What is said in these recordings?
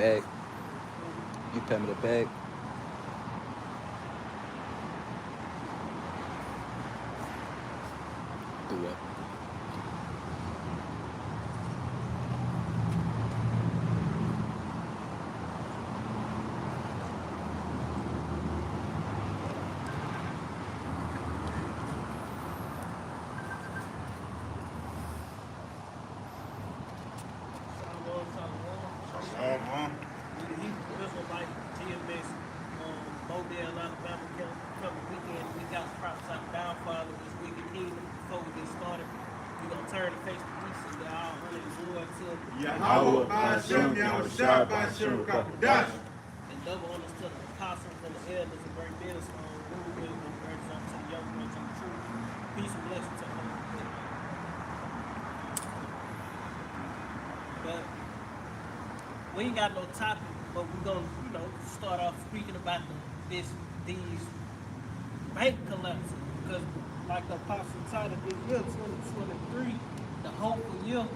back. You pay me the back. Do what? This was like GMS, Mobile, Alabama, coming weekend. We got prophesied downfall of this wicked kingdom. Before we get started, we're going to turn the face to east and get all under the Lord till Yahweh, Ba'ashem, Yahushua, Ba'ashem, Kakadash. and double honors to the apostles and the elders and great men. We will be great to the young ones and the truth. Peace and blessing to them. But we ain't got no topic, but we're gonna, start off speaking about these bank collapses. Because like the apostle taught this year, 2023, the hopeful year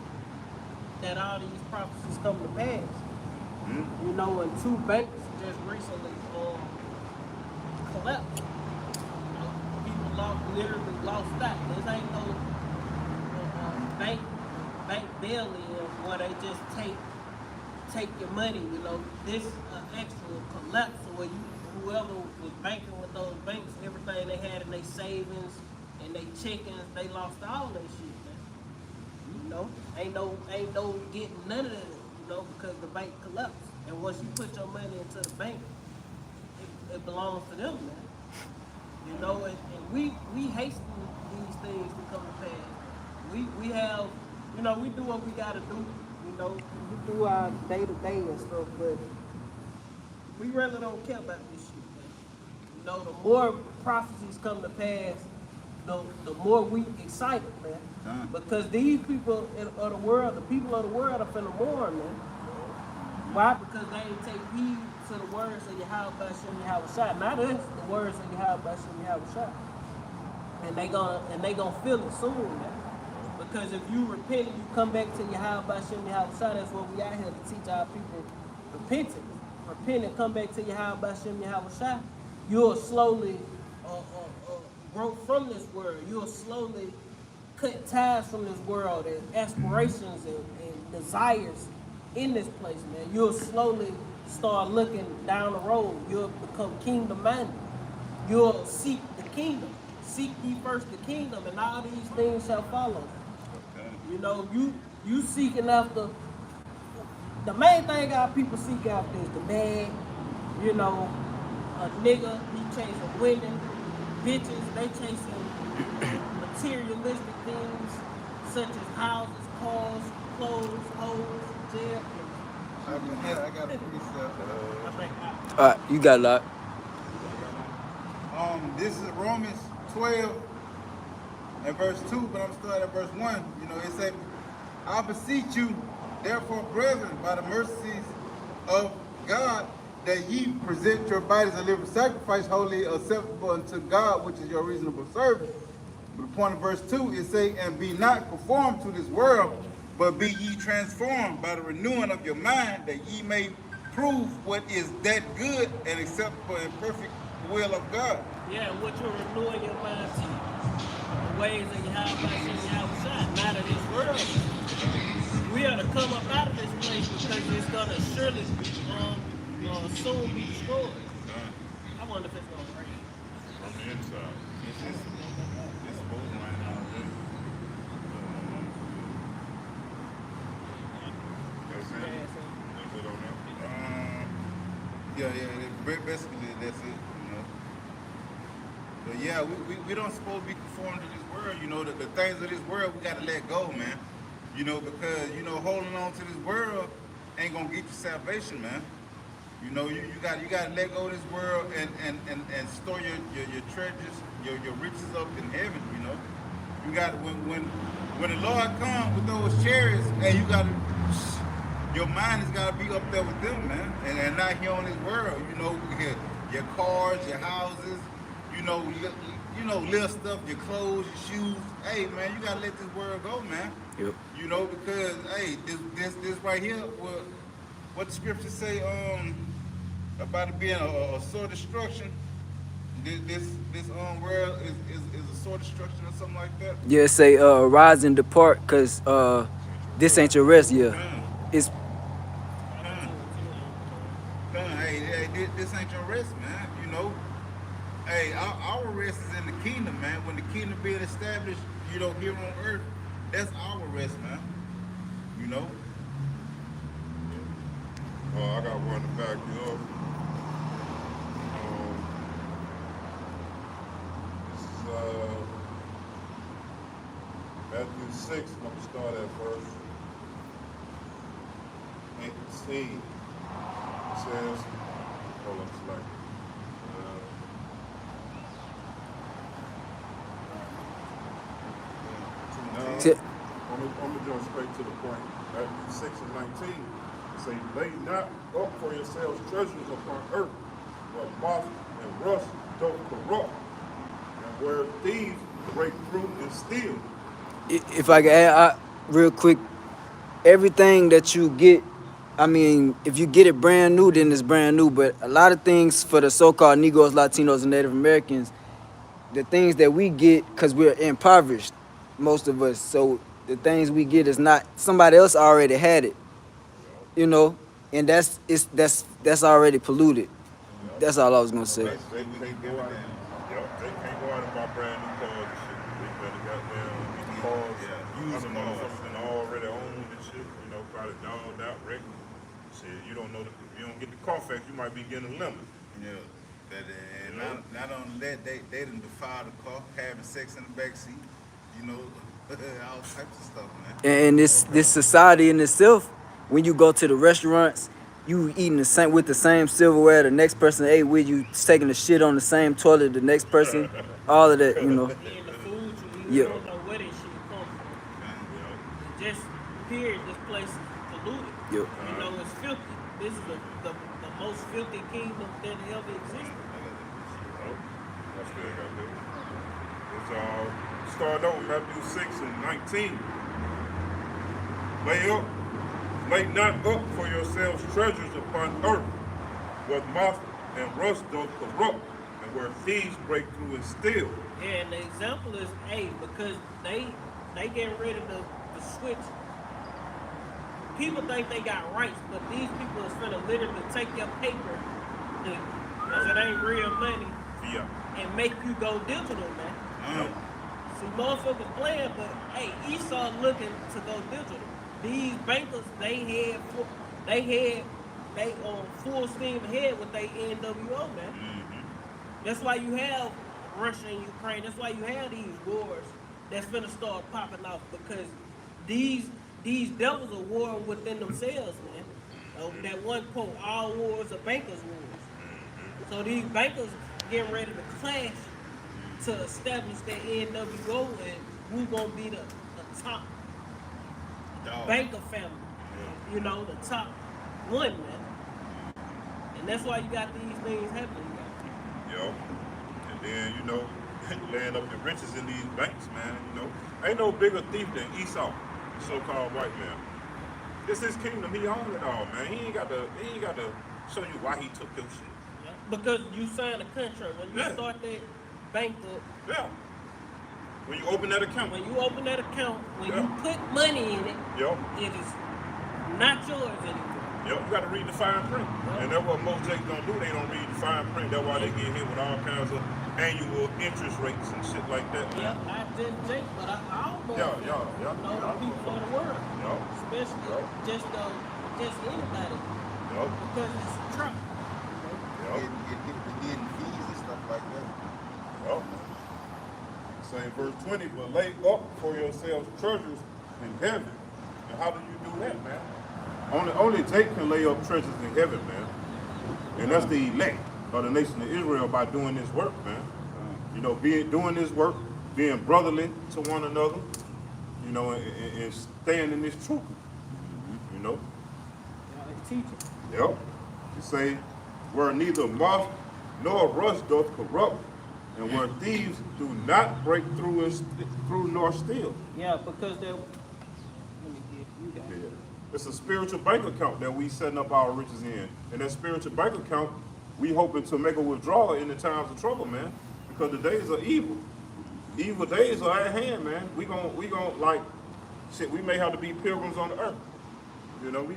that all these prophecies come to pass. And two banks just recently collapsed. People literally lost stock. This ain't no bank bail-in where they just take your money. This actual collapse where whoever was banking with those banks, everything they had in their savings and their checkings, they lost all that shit, man. Ain't no getting none of that, because the bank collapsed. And once you put your money into the bank, it belongs to them, man. And we hasten these things to come to pass. We have, we do what we gotta do, we do our day-to-day and stuff, but we really don't care about this shit, man. The more prophecies come to pass, the more we excited, man. Because these people of the world, the people of the world are finna mourn, man. Why? Because they ain't take heed to the words of Yahweh Ba'ashem Yahushua. Not us, the words of Yahweh Ba'ashem Yahushua. And they gonna feel it soon, man. Because if you repent and you come back to Yahweh Ba'ashem Yahushua, that's what we out here to teach our people repentance. Repent and come back to Yahweh Ba'ashem Yahushua, you'll slowly grow from this world. You'll slowly cut ties from this world and aspirations and desires in this place, man. You'll slowly start looking down the road. You'll become kingdom-minded. You'll seek the kingdom. Seek ye first the kingdom, and all these things shall follow. You seeking after, the main thing our people seek after is the bag. A nigga, he chasing women, bitches, they chasing materialistic things such as houses, cars, clothes, hoes, jail. I got a precept. Alright, you got a lot. This is Romans 12 and verse 2, but I'm starting at verse 1. It says, I beseech you, therefore, brethren, by the mercies of God, that ye present your bodies a living sacrifice, holy, acceptable unto God, which is your reasonable service. But the point of verse 2 is saying, and be not conformed to this world, but be ye transformed by the renewing of your mind, that ye may prove what is that good and acceptable and perfect will of God. Yeah, what you're renewing your mind to. The ways of Yahweh, not of this world. We are to come up out of this place because it's going to surely soon be destroyed. I wonder if it's going to rain. On the inside. It's supposed to rain out there. That's it. That's it on that. Basically that's it. But yeah, we don't supposed to be conformed to this world. The things of this world we got to let go, man. Because holding on to this world ain't gonna get you salvation, man. You got to let go of this world and store your treasures, your riches up in heaven. You got when the Lord comes with those chariots, hey, your mind has got to be up there with them, man, and not here on this world. Your cars, your houses, little stuff, your clothes, your shoes. Hey, man, you gotta let this world go, man. Yep. Because hey, this right here what the scriptures say about it being a sore destruction. This world is a sore destruction or something like that. Yeah, say rise and depart, cause this ain't your rest. Yeah, Done, it's done, done. Hey, this ain't your rest, man. You know. Hey, our rest is in the kingdom, man. When the kingdom being established, you know, here on earth, that's our rest, man. You know. I got one to back you up. This is Matthew 6. I'm going to start at verse 18. It says, hold on, select. t- I'm going to jump straight to the point. Matthew 6 and 19. It say, lay not up for yourselves treasures upon earth, where moth and rust doth corrupt, and where thieves break through and steal. if I can add real quick, everything that you get, I mean, if you get it brand new, then it's brand new. But a lot of things for the so-called Negroes, Latinos, and Native Americans, the things that we get, because we're impoverished, most of us. So the things we get is not, somebody else already had it, you know, and that's already polluted. That's all I was gonna say. They can't go out. They can't go out and buy brand new cars and shit. They better goddamn get the cars, used motherfuckers and already owned and shit. You know, probably dogged out, wrecked. Shit, you don't know if you don't get the Carfax, you might be getting a lemon. Yeah. And not only that, they done defiled the car, having sex in the back seat. You know, all types of stuff, man. And this society in itself, when you go to the restaurants, you eating the same with the same silverware the next person ate with, you taking the shit on the same toilet the next person, all of that, you know. And the food you eat, Yeah. you don't know where that shit come from. Just period, this place is polluted. Yep. You know, it's filthy. This is the most filthy kingdom that ever existed. That's good, got good. Let's start over Matthew 6 and 19. Lay not up for yourselves treasures upon earth, where moth and rust doth corrupt, and where thieves break through and steal. Yeah, and the example is A, because they getting ready to switch. People think they got rights, but these people is finna literally take your paper, because it ain't real money, Yeah. and make you go digital, man. See, motherfuckers playing, but hey, Esau looking to go digital. These bankers, they on full steam ahead with their NWO, man. Mm-hmm. That's why you have Russia and Ukraine. That's why you have these wars that's finna start popping off, because these devils are warring within themselves, man. That one quote, all wars are bankers' wars. So these bankers getting ready to clash to establish their NWO, and who's gonna be the top banker family. You know, the top one, man. And that's why you got these things happening. Yo. And then, you know, laying up the riches in these banks, man, you know. Ain't no bigger thief than Esau, the so-called white man. This is his kingdom, he owned it all, man. He ain't got to show you why he took your shit. Yeah. Because you signed a contract. When you start that bank up, Yeah. When you open that account. when you open that account, when you put money in it, Yo. it is not yours anymore. Yo, you gotta read the fine print. And that's what most Jakes don't do. They don't read the fine print. That's why they get hit with all kinds of annual interest rates and shit like that. Yeah, I didn't think, but I don't know. Yeah. You know, the people of the world. Yo. Especially just anybody. Yo. Because it's a trap. Yo. Getting fees and stuff like that. Yo. Same verse 20, but lay up for yourselves treasures in heaven. And how do you do that, man? Only Jake can lay up treasures in heaven, man. And that's the elect of the nation of Israel by doing this work, man. You know, doing this work, being brotherly to one another, you know, and staying in this truth. You know? Y'all like teaching. Yep. You say, where neither moth nor rust doth corrupt, and where thieves do not break through nor steal. Yeah, because they're. Let me get you guys. Yeah. It's a spiritual bank account that we setting up our riches in. And that spiritual bank account, we hoping to make a withdrawal in the times of trouble, man. Because the days are evil. Evil days are at hand, man. We gon' like, shit, we may have to be pilgrims on the earth. You know, we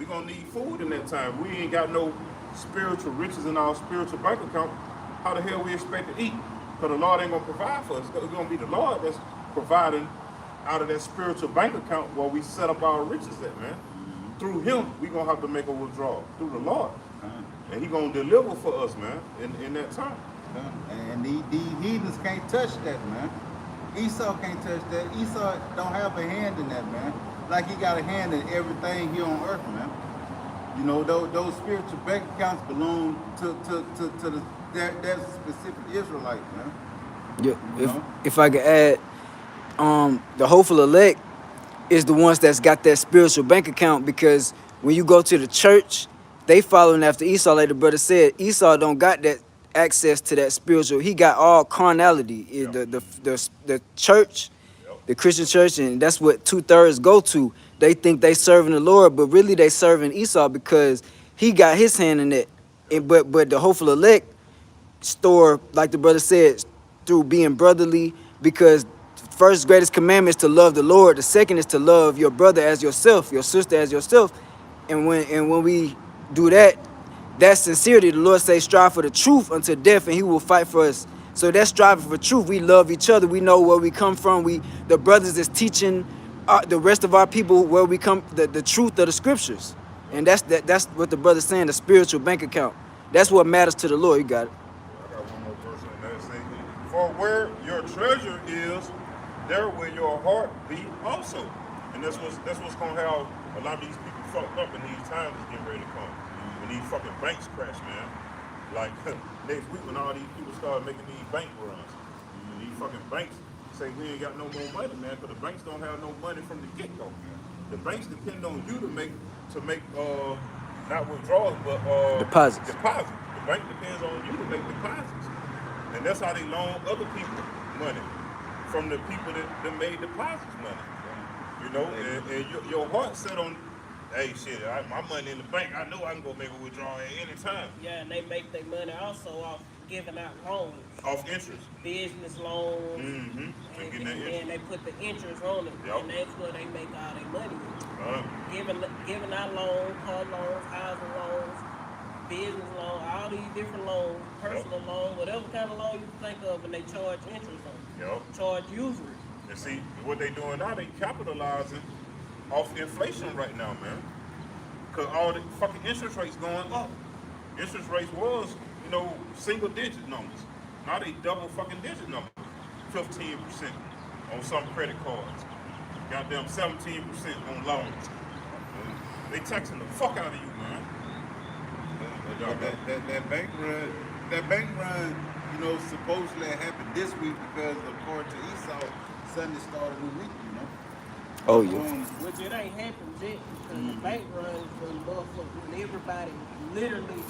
gonna need food in that time. We ain't got no spiritual riches in our spiritual bank account. How the hell we expect to eat? Because the Lord ain't gonna provide for us. It's gonna be the Lord that's providing out of that spiritual bank account where we set up our riches at, man. Through him, we gonna have to make a withdrawal. Through the Lord. And he gonna deliver for us, man, in that time. And these heathens can't touch that, man. Esau can't touch that. Esau don't have a hand in that, man. Like he got a hand in everything here on earth, man. You know, those spiritual bank accounts belong to that specific Israelite, man. Yeah, if I could add, the hopeful elect is the ones that's got that spiritual bank account, because when you go to the church, they following after Esau, like the brother said. Esau don't got that access to that spiritual. He got all carnality. The church, the Christian church, and that's what 2/3 go to. They think they serving the Lord, but really they serving Esau, because he got his hand in it. But the hopeful elect store, like the brother said, through being brotherly, because first greatest commandment is to love the Lord. The second is to love your brother as yourself, your sister as yourself. And when we do that, that's sincerity. The Lord says, strive for the truth until death, and he will fight for us. So that's striving for truth. We love each other. We know where we come from. The brothers is teaching the rest of our people where we come, the truth of the scriptures. And that's what the brother's saying, the spiritual bank account. That's what matters to the Lord. You got it. I got one more verse on that. Say, for where your treasure is, there will your heart be also. And that's what's gonna have a lot of these people fucked up in these times is getting ready to come. When these fucking banks crash, man. Like next week when all these people start making these bank runs. These fucking banks say we ain't got no more money, man, because the banks don't have no money from the get-go, man. The banks depend on you to make not withdrawals, but Deposits. The bank depends on you to make deposits. And that's how they loan other people money from the people that made deposits money. You know, and your heart set on, hey, shit, my money in the bank, I know I can go make a withdrawal at any time. Yeah, and they make their money also off giving out loans. Off interest. Business loans. Mm-hmm. And then they put the interest on it. Yep. And that's where they make all their money. Giving out loans, car loans, housing loans, business loans, all these different loans, personal loans, whatever kind of loan you think of, and they charge interest on it. Yep. Charge usury. And see, what they doing now, they capitalizing off inflation right now, man. Because all the fucking interest rates going up. Interest rates was, single digit numbers. Now they double fucking digit numbers. 15% on some credit cards. Goddamn 17% on loans. They taxing the fuck out of you, man. That bank run, supposedly happened this week because according to Esau, Sunday started a new week, Oh, yeah. Which it ain't happened yet, because the bank runs when motherfuckers, when everybody literally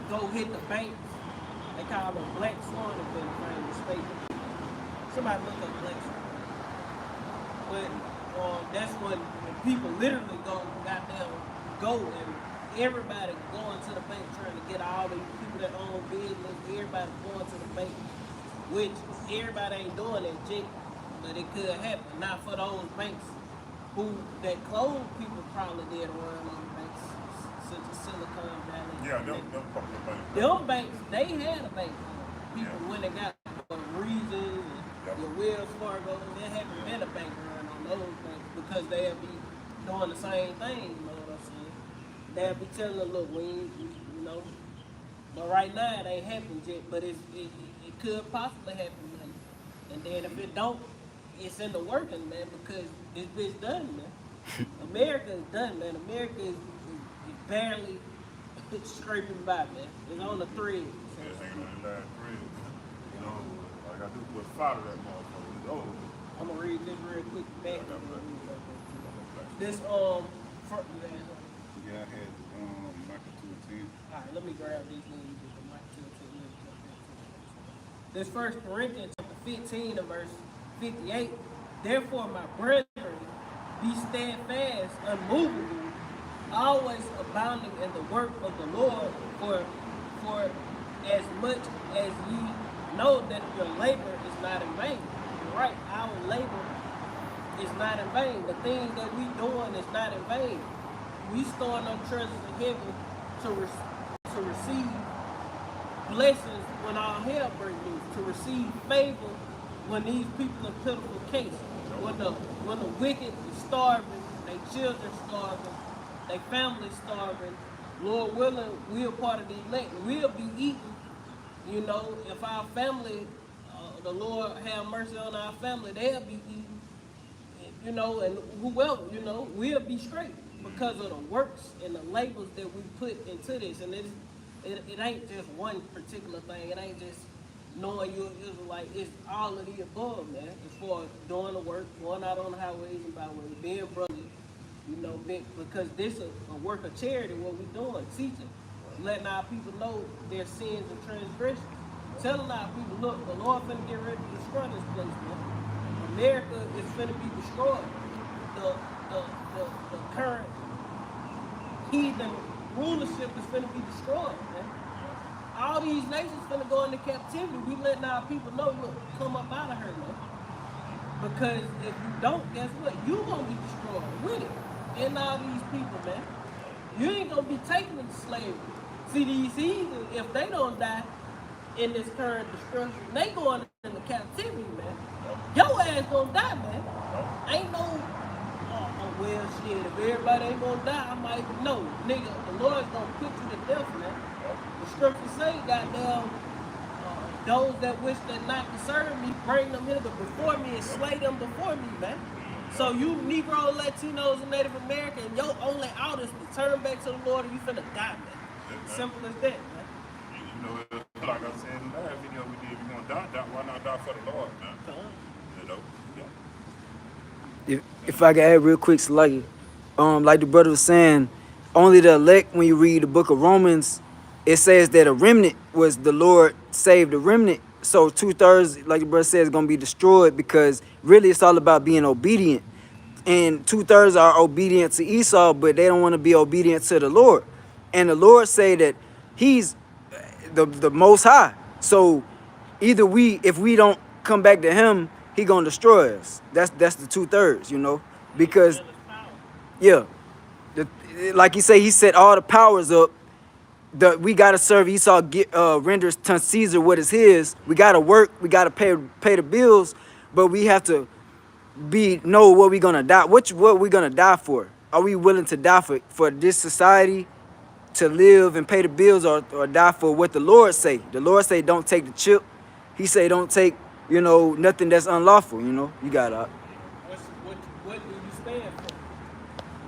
go hit the banks. They call them black swan event around the state. Somebody look up black swan. But that's when people literally go and everybody going to the bank trying to get all the people that own business, everybody going to the bank, which everybody ain't doing that yet. But it could happen. Not for those banks that closed people probably did run on banks, such as Silicon Valley. Yeah, them fucking banks. Them banks, they had a bank run. People when they got Reasons and your Wells Fargo, there haven't been a bank run on those banks because they'll be doing the same thing, you know what I'm saying? They'll be telling them, look, but right now it ain't happened yet, but it could possibly happen, man. And then if it don't, it's in the working, man, because this bitch done, man. America is done, man. America is barely scraping by, man. It's on the thread. It's ain't on the last thread. All I gotta do is put fire to that motherfucker. It's over. I'm gonna read this real quick back. This Yeah, I had Michael 2:10. Alright, let me grab these things. This 1 Corinthians chapter 15 and verse 58. Therefore, my brethren, Be steadfast, unmovable, always abounding in the work of the Lord, for as much as ye know that your labor is not in vain. You're right, our labor is not in vain. The things that we doing is not in vain. We storing up treasures in heaven to receive blessings when all hell breaks loose, to receive favor when these people in pitiful case, when the wicked is starving, their children starving, their family starving. Lord willing, we're part of the elect. We'll be eating. You know, if our family, the Lord have mercy on our family, they'll be eating. You know, and whoever, you know, we'll be straight because of the works and the labels that we put into this. And it ain't just one particular thing. It ain't just knowing you're an Israelite. It's all of the above, man. As far as doing the work, going out on the highways and byways, being brothers, you know, because this is a work of charity, what we doing, teaching, letting our people know their sins and transgressions. Telling our people, look, the Lord finna get ready to destroy this place, man. America is finna be destroyed. The current heathen rulership is finna be destroyed, man. All these nations finna go into captivity. We letting our people know, look, come up out of her, man. Because if you don't, guess what? You gonna be destroyed with it. And all these people, man. You ain't gonna be taken into slavery. See, these heathens, if they don't die in this current destruction, they going into captivity, man. Your ass gonna die, man. Ain't no, oh, well, shit, if everybody ain't gonna die, I might, no, nigga, the Lord's gonna put you to death, man. The scripture say, goddamn, those that wish that not to serve me, bring them hither before me and slay them before me, man. So you Negro, Latinos, and Native American, your only out is to turn back to the Lord and you finna die, man. Simple as that, man. You know, like I said in the last video we did, we're gonna die, why not die for the Lord, man? You know? Yeah. If I can add real quick, so like the brother was saying, only the elect, when you read the book of Romans, it says that a remnant was the Lord saved a remnant. So 2/3, like the brother said, is going to be destroyed because really it's all about being obedient. And 2/3 are obedient to Esau, but they don't want to be obedient to the Lord. And the Lord say that he's the most high. So either if we don't come back to him, he going to destroy us. That's the 2/3, you know, because yeah, like he say, he set all the powers up. We gotta serve Esau, renders to Caesar what is his. We gotta work, we gotta pay the bills, but we have to know what we gonna die. What we gonna die for? Are we willing to die for this society to live and pay the bills, or die for what the Lord say? The Lord say don't take the chip. He say don't take, you know, nothing that's unlawful. You know, you gotta. What do you stand for?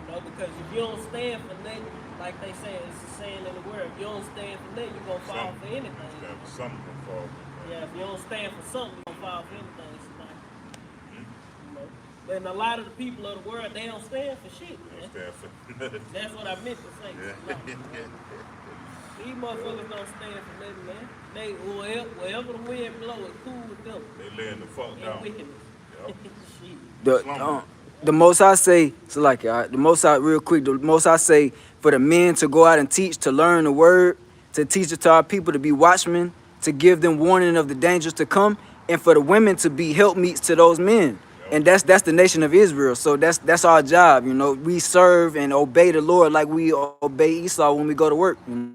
You know, because if you don't stand for nothing, like they say, it's a saying in the word, if you don't stand for nothing, you're gonna fall for anything. Stand for something gonna fall. Yeah, if you don't stand for something, you're gonna fall for anything. You know? And a lot of the people of the world, they don't stand for shit, man. Stand for That's what I meant to say. These motherfuckers don't stand for nothing, man. They wherever the wind blow, it's cool with them. They laying the fuck down. Shit. The most I say, so like the most I real quick, the most I say for the men to go out and teach, to learn the word, to teach it to our people, to be watchmen, to give them warning of the dangers to come, and for the women to be helpmeets to those men. And that's the nation of Israel. So that's our job, you know. We serve and obey the Lord like we obey Esau when we go to work. You know?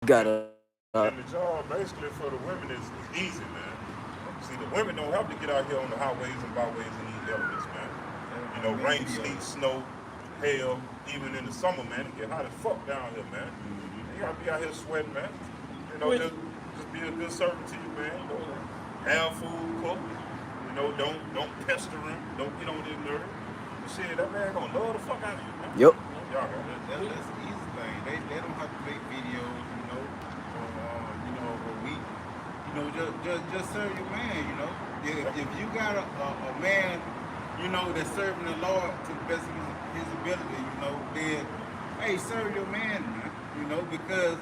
Gotta. And the job basically for the women is easy, man. See, the women don't have to get out here on the highways and byways and these elements, man. You know, rain, sleet, snow, hail, even in the summer, man, it get hot as fuck down here, man. You gotta be out here sweating, man. You know, just be a good servant to you, man. You know, have food, cook. You know, don't pester him. Don't get on his nerve. But shit, that man gonna love the fuck out of you, man. Yep. Y'all got that. That's the easy thing. They don't have to make videos, you know, you know, a week. You know, just serve your man, you know. If you got a man, you know, that's serving the Lord to the best of his ability, you know, then, hey, serve your man, you know, because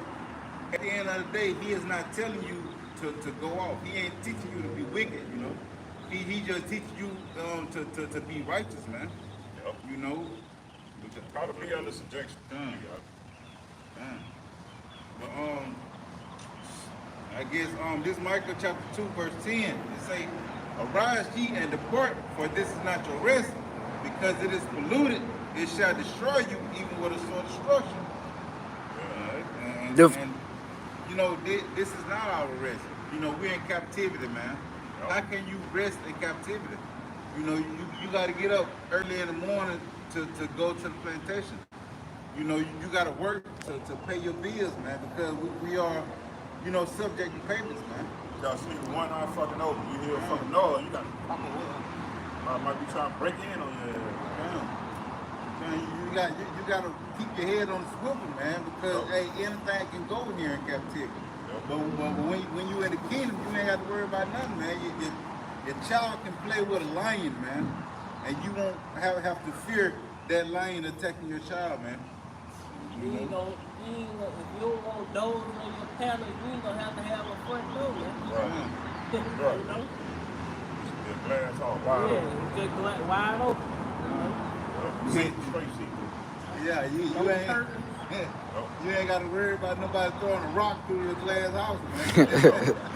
at the end of the day, he is not telling you to go off. He ain't teaching you to be wicked, you know. He just teaches you to be righteous, man. Yep. You know, How to be under subjection. Done. You got it. but I guess this Micah chapter 2 verse 10 it say, "Arise ye and depart, for this is not your rest, because it is polluted. It shall destroy you, even with a sore destruction." And you know, this is not our rest. You know, we're in captivity, man. Yep. How can you rest in captivity? You know, you got to get up early in the morning to go to the plantation. You know, you got to work to pay your bills, man, because we are, you know, subject to payments, man. You gotta sleep with one eye fucking open. You hear a fucking noise, you gotta pop a hood. Might be trying to break in on your ass. Man, you got to keep your head on the swivel, man, because hey, anything can go here in captivity. But when you in the kingdom, you ain't got to worry about nothing, man. Your child can play with a lion, man, and you won't have to fear that lion attacking your child, man. You ain't gonna, if you don't want doors on your panels, you ain't gonna have to have a front door, man. Right. You Right. know? The glass all wide Yeah, open. it's just wide open. You know? Straight seat. Yeah, you No ain't curtains. you ain't got to worry about nobody throwing a rock through your glass house, man.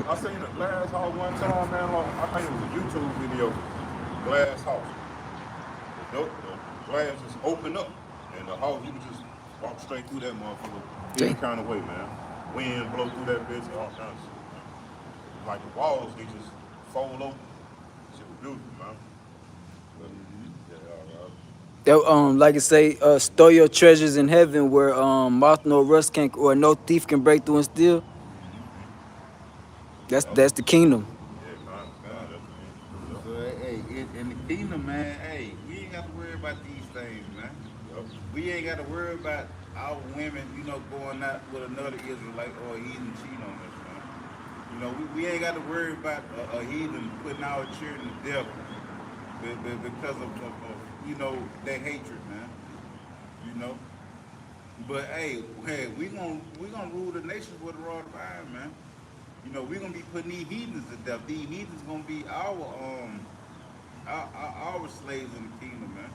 I seen a glass house one time, man. I think it was a YouTube video. Glass house. The glass just opened up, and the house, you could just walk straight through that motherfucker any kind of way, man. Wind blow through that bitch, all kinds of shit, man. Like the walls, they just fold open. Shit was beautiful, man. But, Like I say, store your treasures in heaven where moth nor rust can or no thief can break through and steal. That's the kingdom. So, hey, in the kingdom, man, hey, we ain't got to worry about these things, man. We ain't got to worry about our women, you know, going out with another Israelite or a heathen cheating on us, man. You know, we ain't got to worry about a heathen putting our children to death because of you know, their hatred, man. You know. But hey, we gonna rule the nations with a rod of iron, man. You know, we gonna be putting these heathens to death. These heathens gonna be our slaves in the kingdom, man.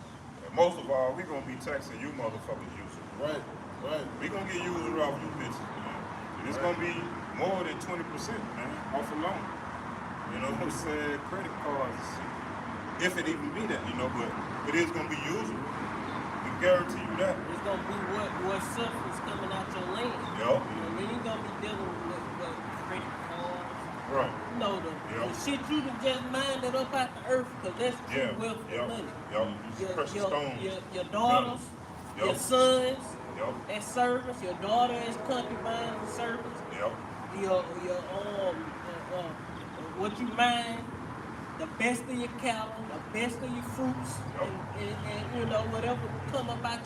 And most of all, we gonna be taxing you motherfuckers users. Right. We gonna get users off you bitches, man. And it's gonna be more than 20%, man, off a loan. You know what I'm saying? Credit cards and shit. If it even be that, you know, but it is gonna be usable. We guarantee you that. It's gonna be what substance coming out your land. Yup. You ain't gonna be dealing with credit cards. Right. You know, the shit you done just mined up out the earth, because that's true wealth and money. Precious stones. Your daughters, your sons, as servants, your daughter as concubines and servants. Your what you mine, the best of your cattle, the best of your fruits, and you know, whatever come up out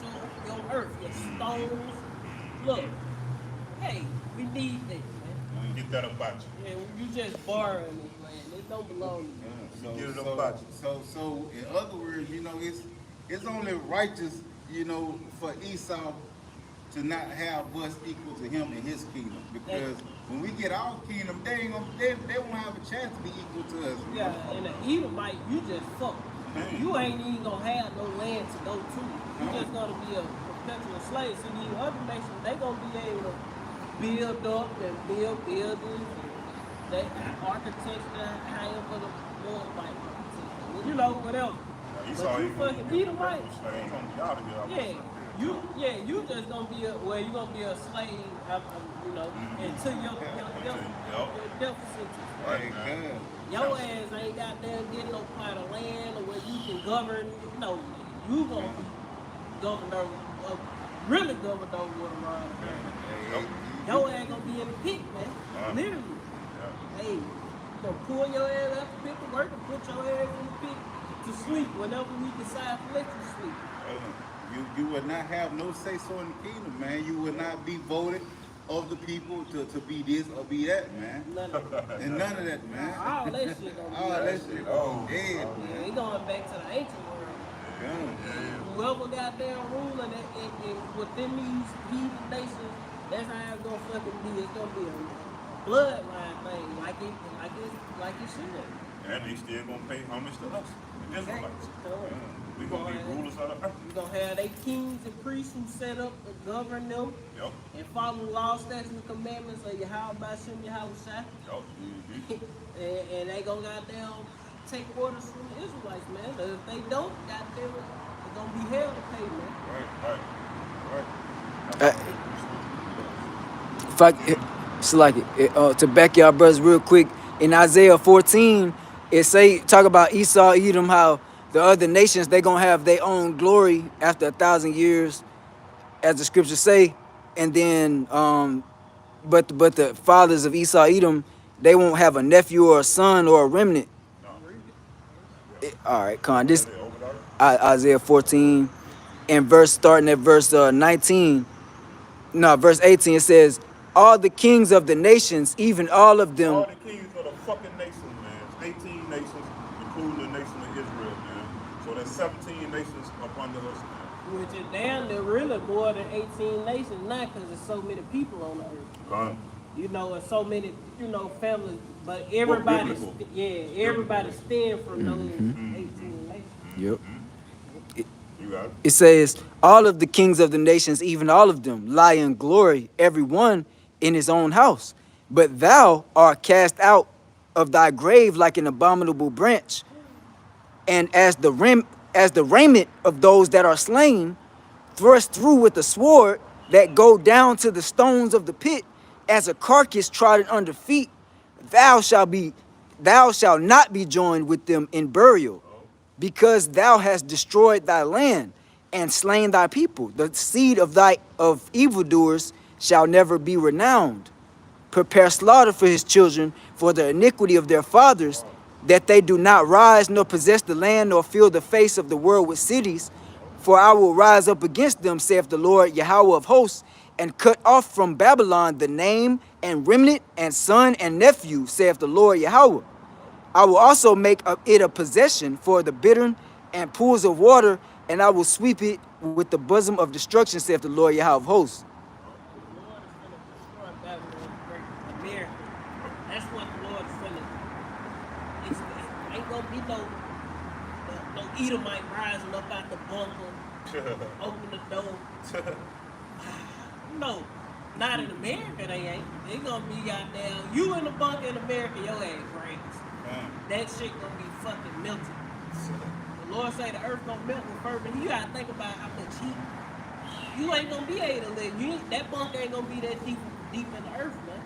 your earth, your stones. Look, hey, we need this, man. Get that about you. Yeah, you just borrowing this land. It don't belong to you. Get it about you. So in other words, you know, it's only righteous, you know, for Esau to not have us equal to him in his kingdom, because when we get our kingdom, they won't have a chance to be equal to us. Yeah, and an Edomite, you just fuck. You ain't even gonna have no land to go to. You just gonna be a perpetual slave. So these other nations, they gonna be able to build up and build buildings. They architecture, however the more like, you know, whatever. But you fucking Edomites. You just gonna be you gonna be a slave, you know, until your death sentence. Your ass ain't got there getting no part of land or where you can govern. No, you gonna be governor, really governor with a rod. Your ass gonna be in the pit, man. Literally. Hey, you gonna pull your ass out the pit to work and put your ass in the pit to sleep whenever we decide to let you sleep. You would not have no say so in the kingdom, man. You would not be voted of the people to be this or be that, man. None of that. And none of that, man. All that shit gonna be All that shit. Yeah, we going back to the ancient world. Whoever got down ruling within these heathen nations, that's how it's gonna fucking be. It's gonna be a bloodline thing, like it should. And they still gonna pay homage to us, the Israelites. We gonna be rulers of the You're gonna have their kings and priests who set up to govern them Yep. and follow the law, statutes, and commandments of Yahweh Bashim Yahweh Shai. Yep. Mm-hmm. And they gonna goddamn take orders from the Israelites, man. But if they don't, goddamn, it's gonna be hell to pay, man. Right. If I, it's like to back y'all brothers real quick, in Isaiah 14, it say talk about Esau, Edom, how the other nations they gonna have their own glory after 1,000 years, as the scriptures say, and then but the fathers of Esau, Edom, they won't have a nephew or a son or a remnant. All right, Con. This Isaiah 14, and starting at verse 19. No, verse 18. It says, "All the kings of the nations, even all of them." All the kings of the fucking nations, man. 18 nations, including the nation of Israel, man. So there's 17 nations up under us, man. Which is damn near really more than 18 nations now, because there's so many people on the earth. Gone. You know, and so many, you know, families. But everybody, everybody stem from those 18 nations. Yep. You got it. It says, "All of the kings of the nations, even all of them, lie in glory, every one in his own house. But thou art cast out of thy grave like an abominable branch, and as the raiment of those that are slain, thrust through with a sword that go down to the stones of the pit, as a carcass trodden under feet. Thou shalt not be joined with them in burial, because thou hast destroyed thy land and slain thy people. The seed of evildoers shall never be renowned. Prepare slaughter for his children for the iniquity of their fathers, that they do not rise nor possess the land nor fill the face of the world with cities. For I will rise up against them, saith the Lord Yahweh of hosts, and cut off from Babylon the name and remnant and son and nephew, saith the Lord Yahweh. I will also make it a possession for the bittern and pools of water, and I will sweep it with the bosom of destruction, saith the Lord Yahweh of hosts." The Lord is going to destroy Babylon, break America. That's what the Lord is going to. It ain't going to be no Edomite rising up out the bunker, open the door. No, not in America, they ain't. They going to be goddamn, you in the bunker in America, your ass breaks. That shit going to be fucking melted. The Lord say the earth gonna melt with fervent. You gotta think about how much heat. You ain't gonna be able to live. That bunker ain't gonna be that deep in the earth, man.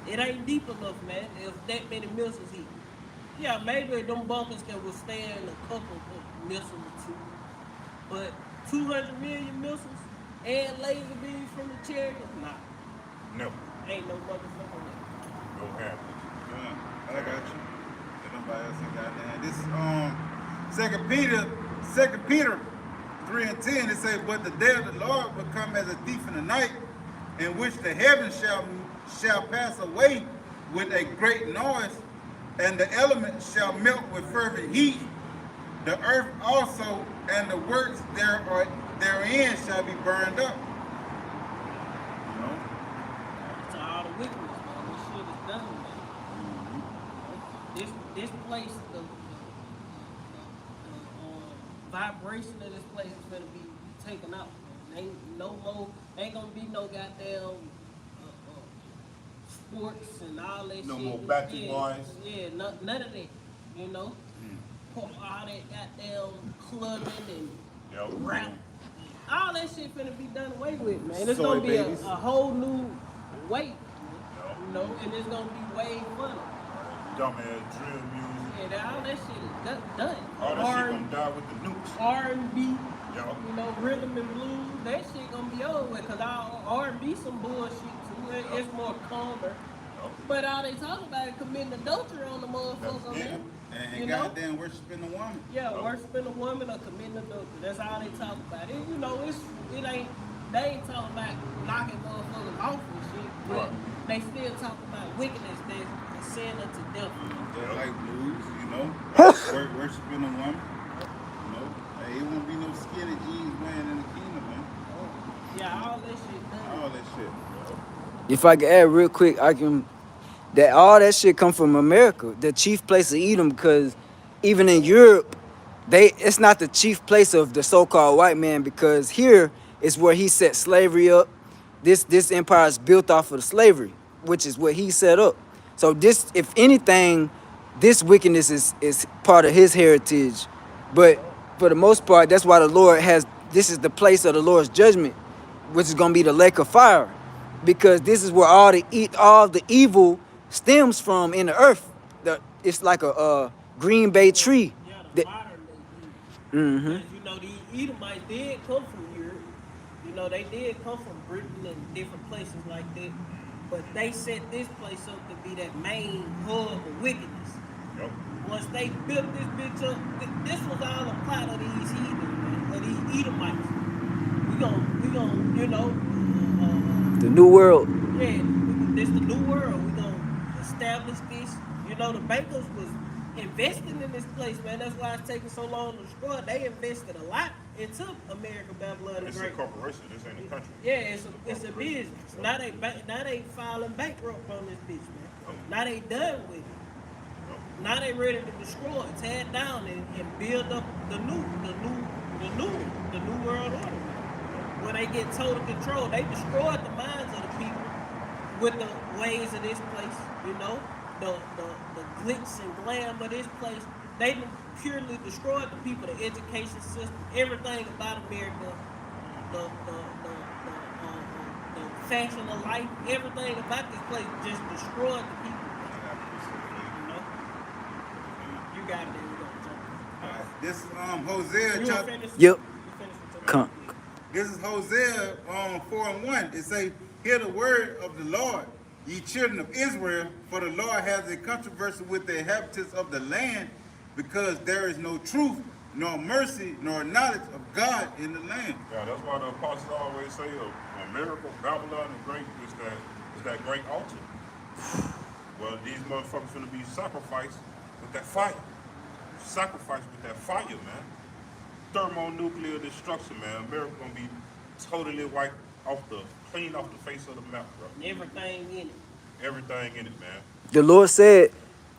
It ain't deep enough, man. If that many missiles heat. Yeah, maybe them bunkers can withstand a couple of missiles or two. But 200 million missiles and laser beams from the chariots, nah. No. Ain't no motherfucker way. Don't happen. I got you. Nobody else ain't got that. This Second Peter 3:10, it says, "But the day of the Lord will come as a thief in the night, in which the heavens shall pass away with a great noise, and the elements shall melt with fervent heat. The earth also and the works therein shall be burned up." You know? To all the wickedness, man. This shit is done, man. This place, the vibration of this place is gonna be taken out. Man. Ain't no more. Ain't gonna be no goddamn sports and all that shit. No more battery boys. Yeah, none of that. You know, all that goddamn clubbing and rap. All that shit finna be done away with, man. It's gonna be a whole new weight, you know, and it's gonna be way funner. Dumbass drill music. Yeah, all that shit is done. All that shit gonna die with the nukes. R&B, Yo. you know, rhythm and blues, that shit gonna be over with, cause our R&B some bullshit too. It's more calmer. But all they talk about is committing adultery on the motherfucker, man. And You know? goddamn worshiping the woman. Yeah, worshiping a woman or committing adultery. That's all they talk about. And, you know, they ain't talking about knocking motherfuckers off and shit, but Right. they still talk about wickedness that's sin unto death. Just like blues, you know. Worshiping a woman. You know. Hey, it won't be no skinny jeans wearing in the kingdom, man. Yeah, all that shit done. All that shit. If I can add real quick, all that shit come from America, the chief place of Edom, because even in Europe, it's not the chief place of the so-called white man, because here is where he set slavery up. This empire is built off of the slavery, which is what he set up. So this, if anything, this wickedness is part of his heritage. But for the most part, that's why the Lord has, this is the place of the Lord's judgment, which is gonna be the lake of fire, because this is where all the evil stems from in the earth. It's like a green bay tree. Yeah, the That, modern day Jews. mm-hmm. Because, you know, the Edomites did come from Europe. You know, they did come from Britain and different places like that. But they set this place up to be that main hub of wickedness. Yep. Once they built this bitch up, this was all a plot of these heathens, man, of these Edomites. We gon', you know, The new world. yeah, this the new world. We gonna establish this. You know, the bankers was investing in this place, man. That's why it's taking so long to destroy it. They invested a lot into America, Babylon, and It's a Great. corporation. This ain't a country. Yeah, it's a business. Now they filing bankrupt on this bitch, man. Now they done with it. Now they ready to destroy it, tear it down, and build up the new world order. When they get total control, they destroyed the minds of the people with the ways of this place. You know, the glitz and glam of this place. They purely destroyed the people, the education system, everything about America, the fashion of life, everything about this place just destroyed the people. You know, you got it. There we go, John. This Hosea You chapter. finished? Yep. You finished with your- Come. This is Hosea 4:1. It say, "Hear the word of the Lord, ye children of Israel, for the Lord has a controversy with the inhabitants of the land, because there is no truth, nor mercy, nor knowledge of God in the land." Yeah, that's why the apostles always say, America, Babylon, and great is that great altar. Well, these motherfuckers gonna be sacrificed with that fire. Sacrificed with that fire, man. Thermonuclear destruction, man. America gonna be totally wiped clean off the face of the map, bro. Everything in it. Everything in it, man. The Lord said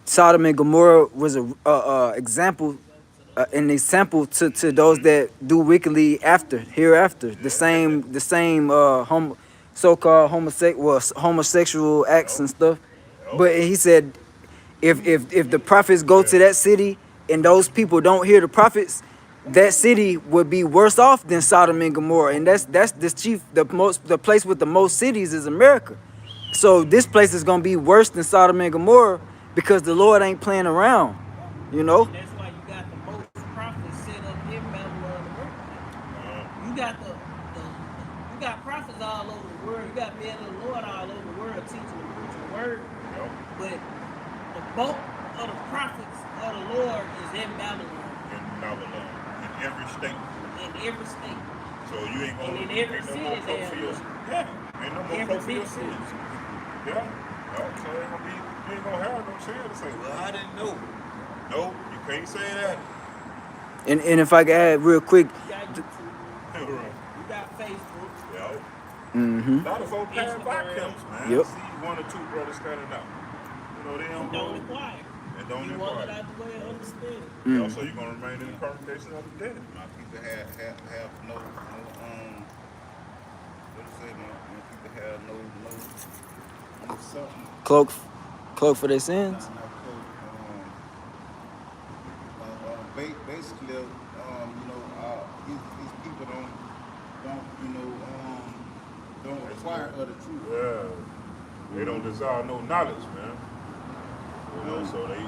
Sodom and Gomorrah was a example, an example to those that do wickedly hereafter. The same so-called homosexual acts and stuff. But he said, if the prophets go to that city and those people don't hear the prophets, that city would be worse off than Sodom and Gomorrah. And that's the place with the most cities is America. So this place is gonna be worse than Sodom and Gomorrah because the Lord ain't playing around, you know. And that's why you got the most prophets set up in Babylon. You got you got prophets all over the world. You got men of the Lord all over the world teaching and preaching the word. Yep. But the bulk of the prophets of the Lord is in Babylon. In Babylon. In every state. In every state. So you ain't gonna And in every ain't no city more they cloak have for your one. yeah. Ain't no more Every cloak for your big city. sins. Yeah. So ain't gonna be you ain't gonna have no chance to say, well, I didn't know. No, you can't say that. And if I could add real quick, You got YouTube. Right. You got Facebook. Yeah. mm-hmm. A lot of folks passing by Instagram. camps, man. Yep. I see one or two brothers standing out. You know, they don't Don't go inquire. and don't You want it inquire. out the way and understand it. Yeah, so you're gonna remain in the congregation of the dead. My people have no what is it? My people have no something. cloak for their sins. Basically, these people don't require other truth. Yeah. They don't desire no knowledge, man. You know, so they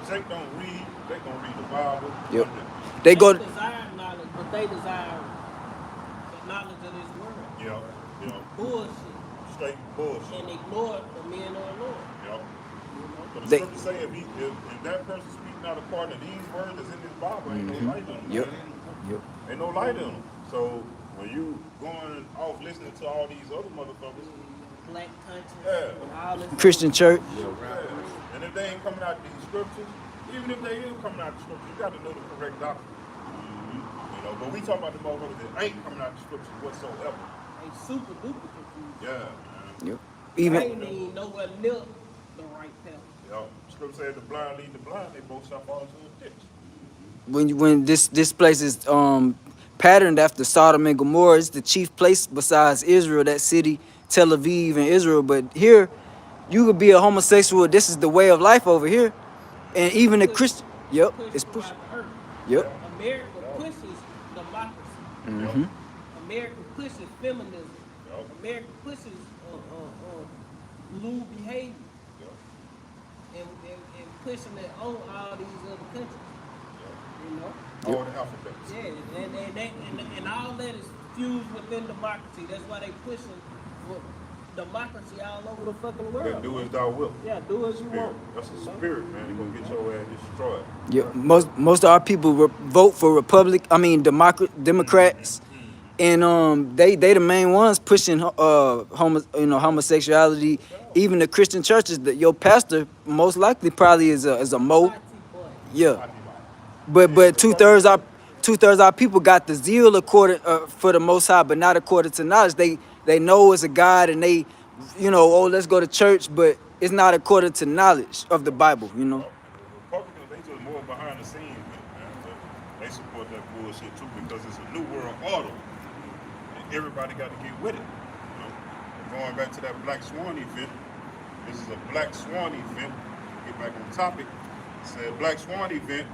Jake don't read, they gonna read the Bible. Yep. They go. desire knowledge, but they desire the knowledge of this world. Yeah. Bullshit. Straight bullshit. And ignore the men of the Lord. Yeah. But the They- scripture say if that person speaking out according to these words that's in this Bible, ain't no light in them. Yep. Yep. Ain't no light in them. So when you going off listening to all these other motherfuckers, Black conscience Yeah. and all this. Christian church. and if they ain't coming out these scriptures, even if they is coming out the scriptures, you got to know the correct doctrine. You know, but we talk about the motherfuckers that ain't coming out the scriptures whatsoever. They super duper confused. Yeah, man. Yep. They Even ain't even nowhere near the right path. You know, scripture says the blind lead the blind, they both shall fall into a ditch. When this place is patterned after Sodom and Gomorrah, it's the chief place besides Israel, that city, Tel Aviv and Israel. But here, you could be a homosexual. This is the way of life over here, and And even the push Christian. Yep, push it's push. throughout the earth. Yep. America pushes democracy. Yup. America pushes feminism. Yup. America pushes lewd behavior Yup. and pushing it on all these other countries. You know? All the alphabets. Yeah, and all that is fused within democracy. That's why they pushing for democracy all over the fucking world. Then do as thou wilt. Yeah, do as you Spirit. want. That's a spirit, man. They're gonna get your ass destroyed. Yeah, most of our people vote for Democrats, and they the main ones pushing homosexuality. Even the Christian churches, that your pastor most likely probably is a mo. Party boy. Yeah, but two thirds our people got the zeal according for the Most High, but not according to knowledge. They know it's a God, and they, let's go to church, but it's not according to knowledge of the Bible. Republicans, they just more behind the scenes, man. But they support that bullshit too because it's a new world order. And everybody got to get with it. Going back to that Black Swan event, this is a Black Swan event. Get back on topic. It said Black Swan event,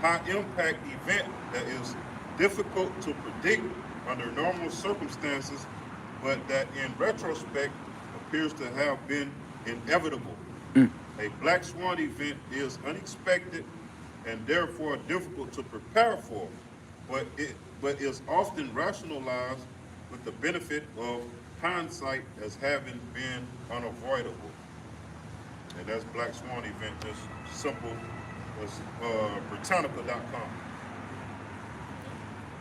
high impact event that is difficult to predict under normal circumstances, but that in retrospect appears to have been inevitable. A Black Swan event is unexpected and therefore difficult to prepare for, but is often rationalized with the benefit of hindsight as having been unavoidable. And that's Black Swan event, just simple as Britannica.com.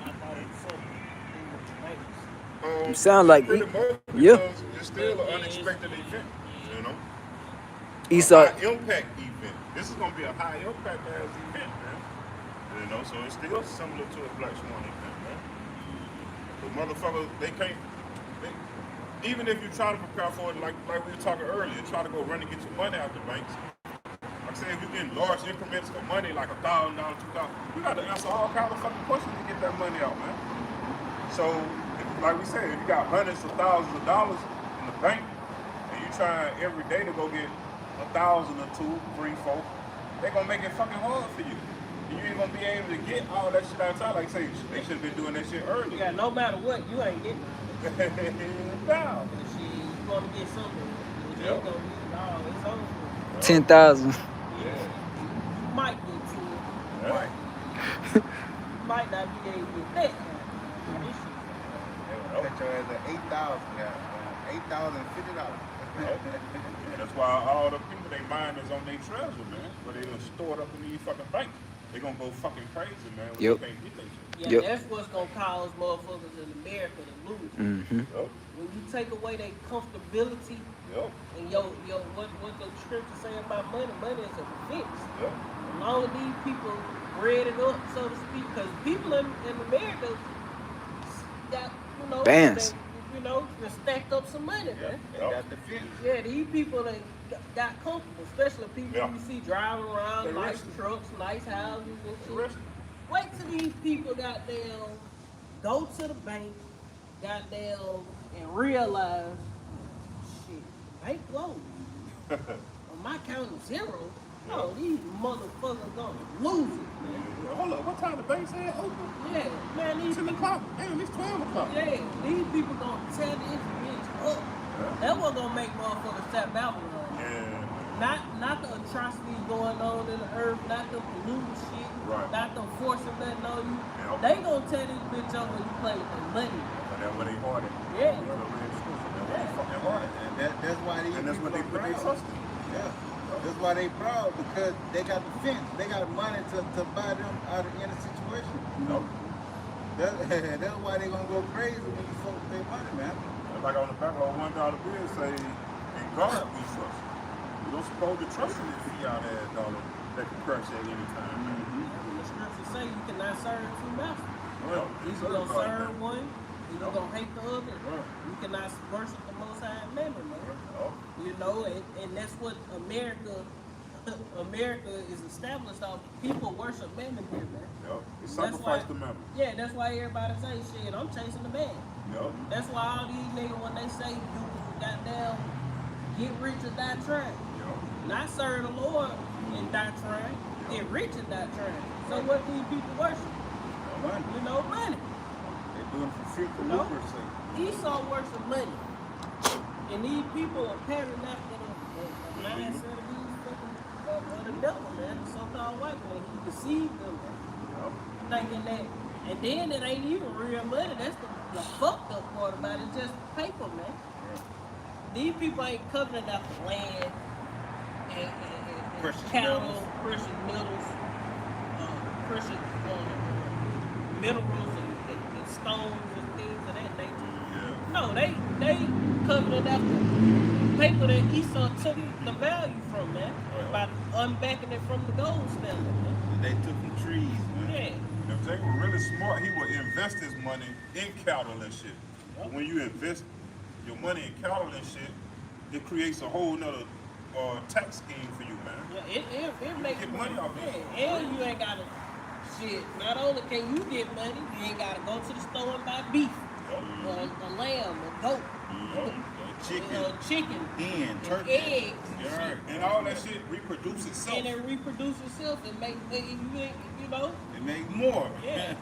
I thought it was something to do with the banks. You sound like Pretty much, yeah. because it's still an unexpected event, you know. Esau. A high impact event. This is gonna be a high impact ass event, man. You know, so it's still similar to a Black Swan event, man. The motherfuckers, they can't. Even if you try to prepare for it, like we were talking earlier, try to go run and get your money out the banks. Like I said, if you're getting large increments of money, like $1,000, $2,000, you got to answer all kinds of fucking questions to get that money out, man. So, like we said, if you got hundreds of thousands of dollars in the bank, and you trying every day to go get 1,000 or 2, 3, 4, they're gonna make it fucking hard for you. And you ain't gonna be able to get all that shit outside. Like I say, they should have been doing that shit earlier. Yeah, no matter what, you ain't getting it. Down. Shit, you gonna get something. You Yep. ain't gonna get it. It's over. 10,000. You might get to it. Yeah. You might not be able to get that. This shit. That your ass at 8,000, $8,050. And that's why all the people, they mind is on their treasure, man. But they done stored up in these fucking banks. They gonna go fucking crazy, man, when Yep. they can't get that shit. Yeah, Yep. that's what's gonna cause motherfuckers in America to lose. Yup. When you take away their comfortability Yup. and what the scripture say about money is a fix. Yup. As long as these people bread it up, so to speak, because people in America got, Bands. they stacked up some money, man. They got the fence. Yeah, these people that got comfortable, especially people Yeah. you see driving around They nice rested. trucks, nice houses and They shit. rested. Wait till these people goddamn go to the bank, goddamn, and realize, shit, bank closed. On my count of zero, oh, these motherfuckers gonna lose it, man. Hold up, what time the bank said open? Yeah, man, these 10 people, o'clock. Damn, it's 12 o'clock. yeah, these people gonna tear this bitch up. That was gonna make motherfuckers tap Babylon. Yeah. Not the atrocities going on in the earth, not the polluting shit, Right. not the forcing nothing on you. Yeah. They gonna tear this bitch up when you play with their money. And that's when they hard it. Yeah. That's when they fucking hard it. And that's why these And that's when they people put their are trust proud. in. Yeah. That's why they proud, because they got the fence. They got money to buy them out of any situation. Yup. That's why they gonna go crazy when you folks pay money, man. And like on the back of a $1 bill say, in God we trust. You don't supposed to trust in this fiat ass dollar that can crash at any time. When the scriptures say you cannot serve two masters. Well, Either you gonna serve one, or you gonna hate the other. Right. You cannot worship the Most High Member, man. Yup. You know, and that's what America America is established off people worship mammon here, man. Yep. They That's sacrifice why, the mammon. yeah, that's why everybody say shit. I'm chasing the man. Yep. That's why all these niggas when they say you goddamn get rich or die trying, Yep. not serve the Lord and die trying, get rich and die trying. So what these people worship? Money. You know, money. They do it for free for No. lucre's sake. Esau worship money, and these people are patterned after the mindset of these fucking of the devil, man, the so-called white man. He deceived them, Yep. thinking that, and then it ain't even real money. That's the fucked up part about it. It's just paper, man. These people ain't covenant after land and Precious cattle, metals. precious metals, precious minerals and stones and things of that nature. Yeah. No, they covenant after paper that Esau took the value from, man, by unbacking it from the gold standard, man. They took from trees, man. Yeah. If Jake were really smart, he would invest his money in cattle and shit. Yep. When you invest your money in cattle and shit, it creates a whole nother tax scheme for you, man. Yeah, it makes Get money off it. Yeah, and you ain't gotta shit. Not only can you get money, you ain't gotta go to the store and buy beef, a lamb, a goat, chicken, Hen, and turkey. eggs, and Yeah. shit. And all that shit reproduce itself. And it reproduce itself and make you know. They make more. Yeah.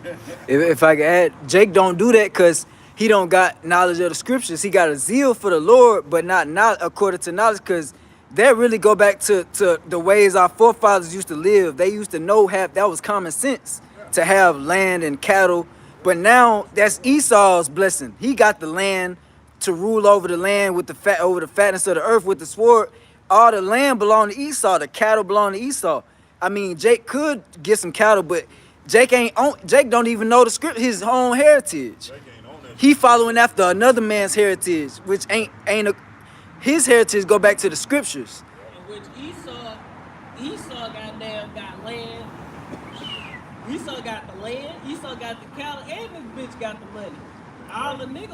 If I could add, Jake don't do that because he don't got knowledge of the scriptures. He got a zeal for the Lord, but not according to knowledge, because that really go back to the ways our forefathers used to live. They used to know that was common sense to have land and cattle. But now that's Esau's blessing. He got the land to rule over the land with the fatness of the earth with the sword. All the land belonged to Esau. The cattle belong to Esau. I mean, Jake could get some cattle, but Jake don't even know the script, his own heritage. Jake ain't on that He shit. following after another man's heritage, which his heritage go back to the scriptures. In which Esau goddamn got land. Esau got the land, Esau got the cattle, and this bitch got the money. All a nigga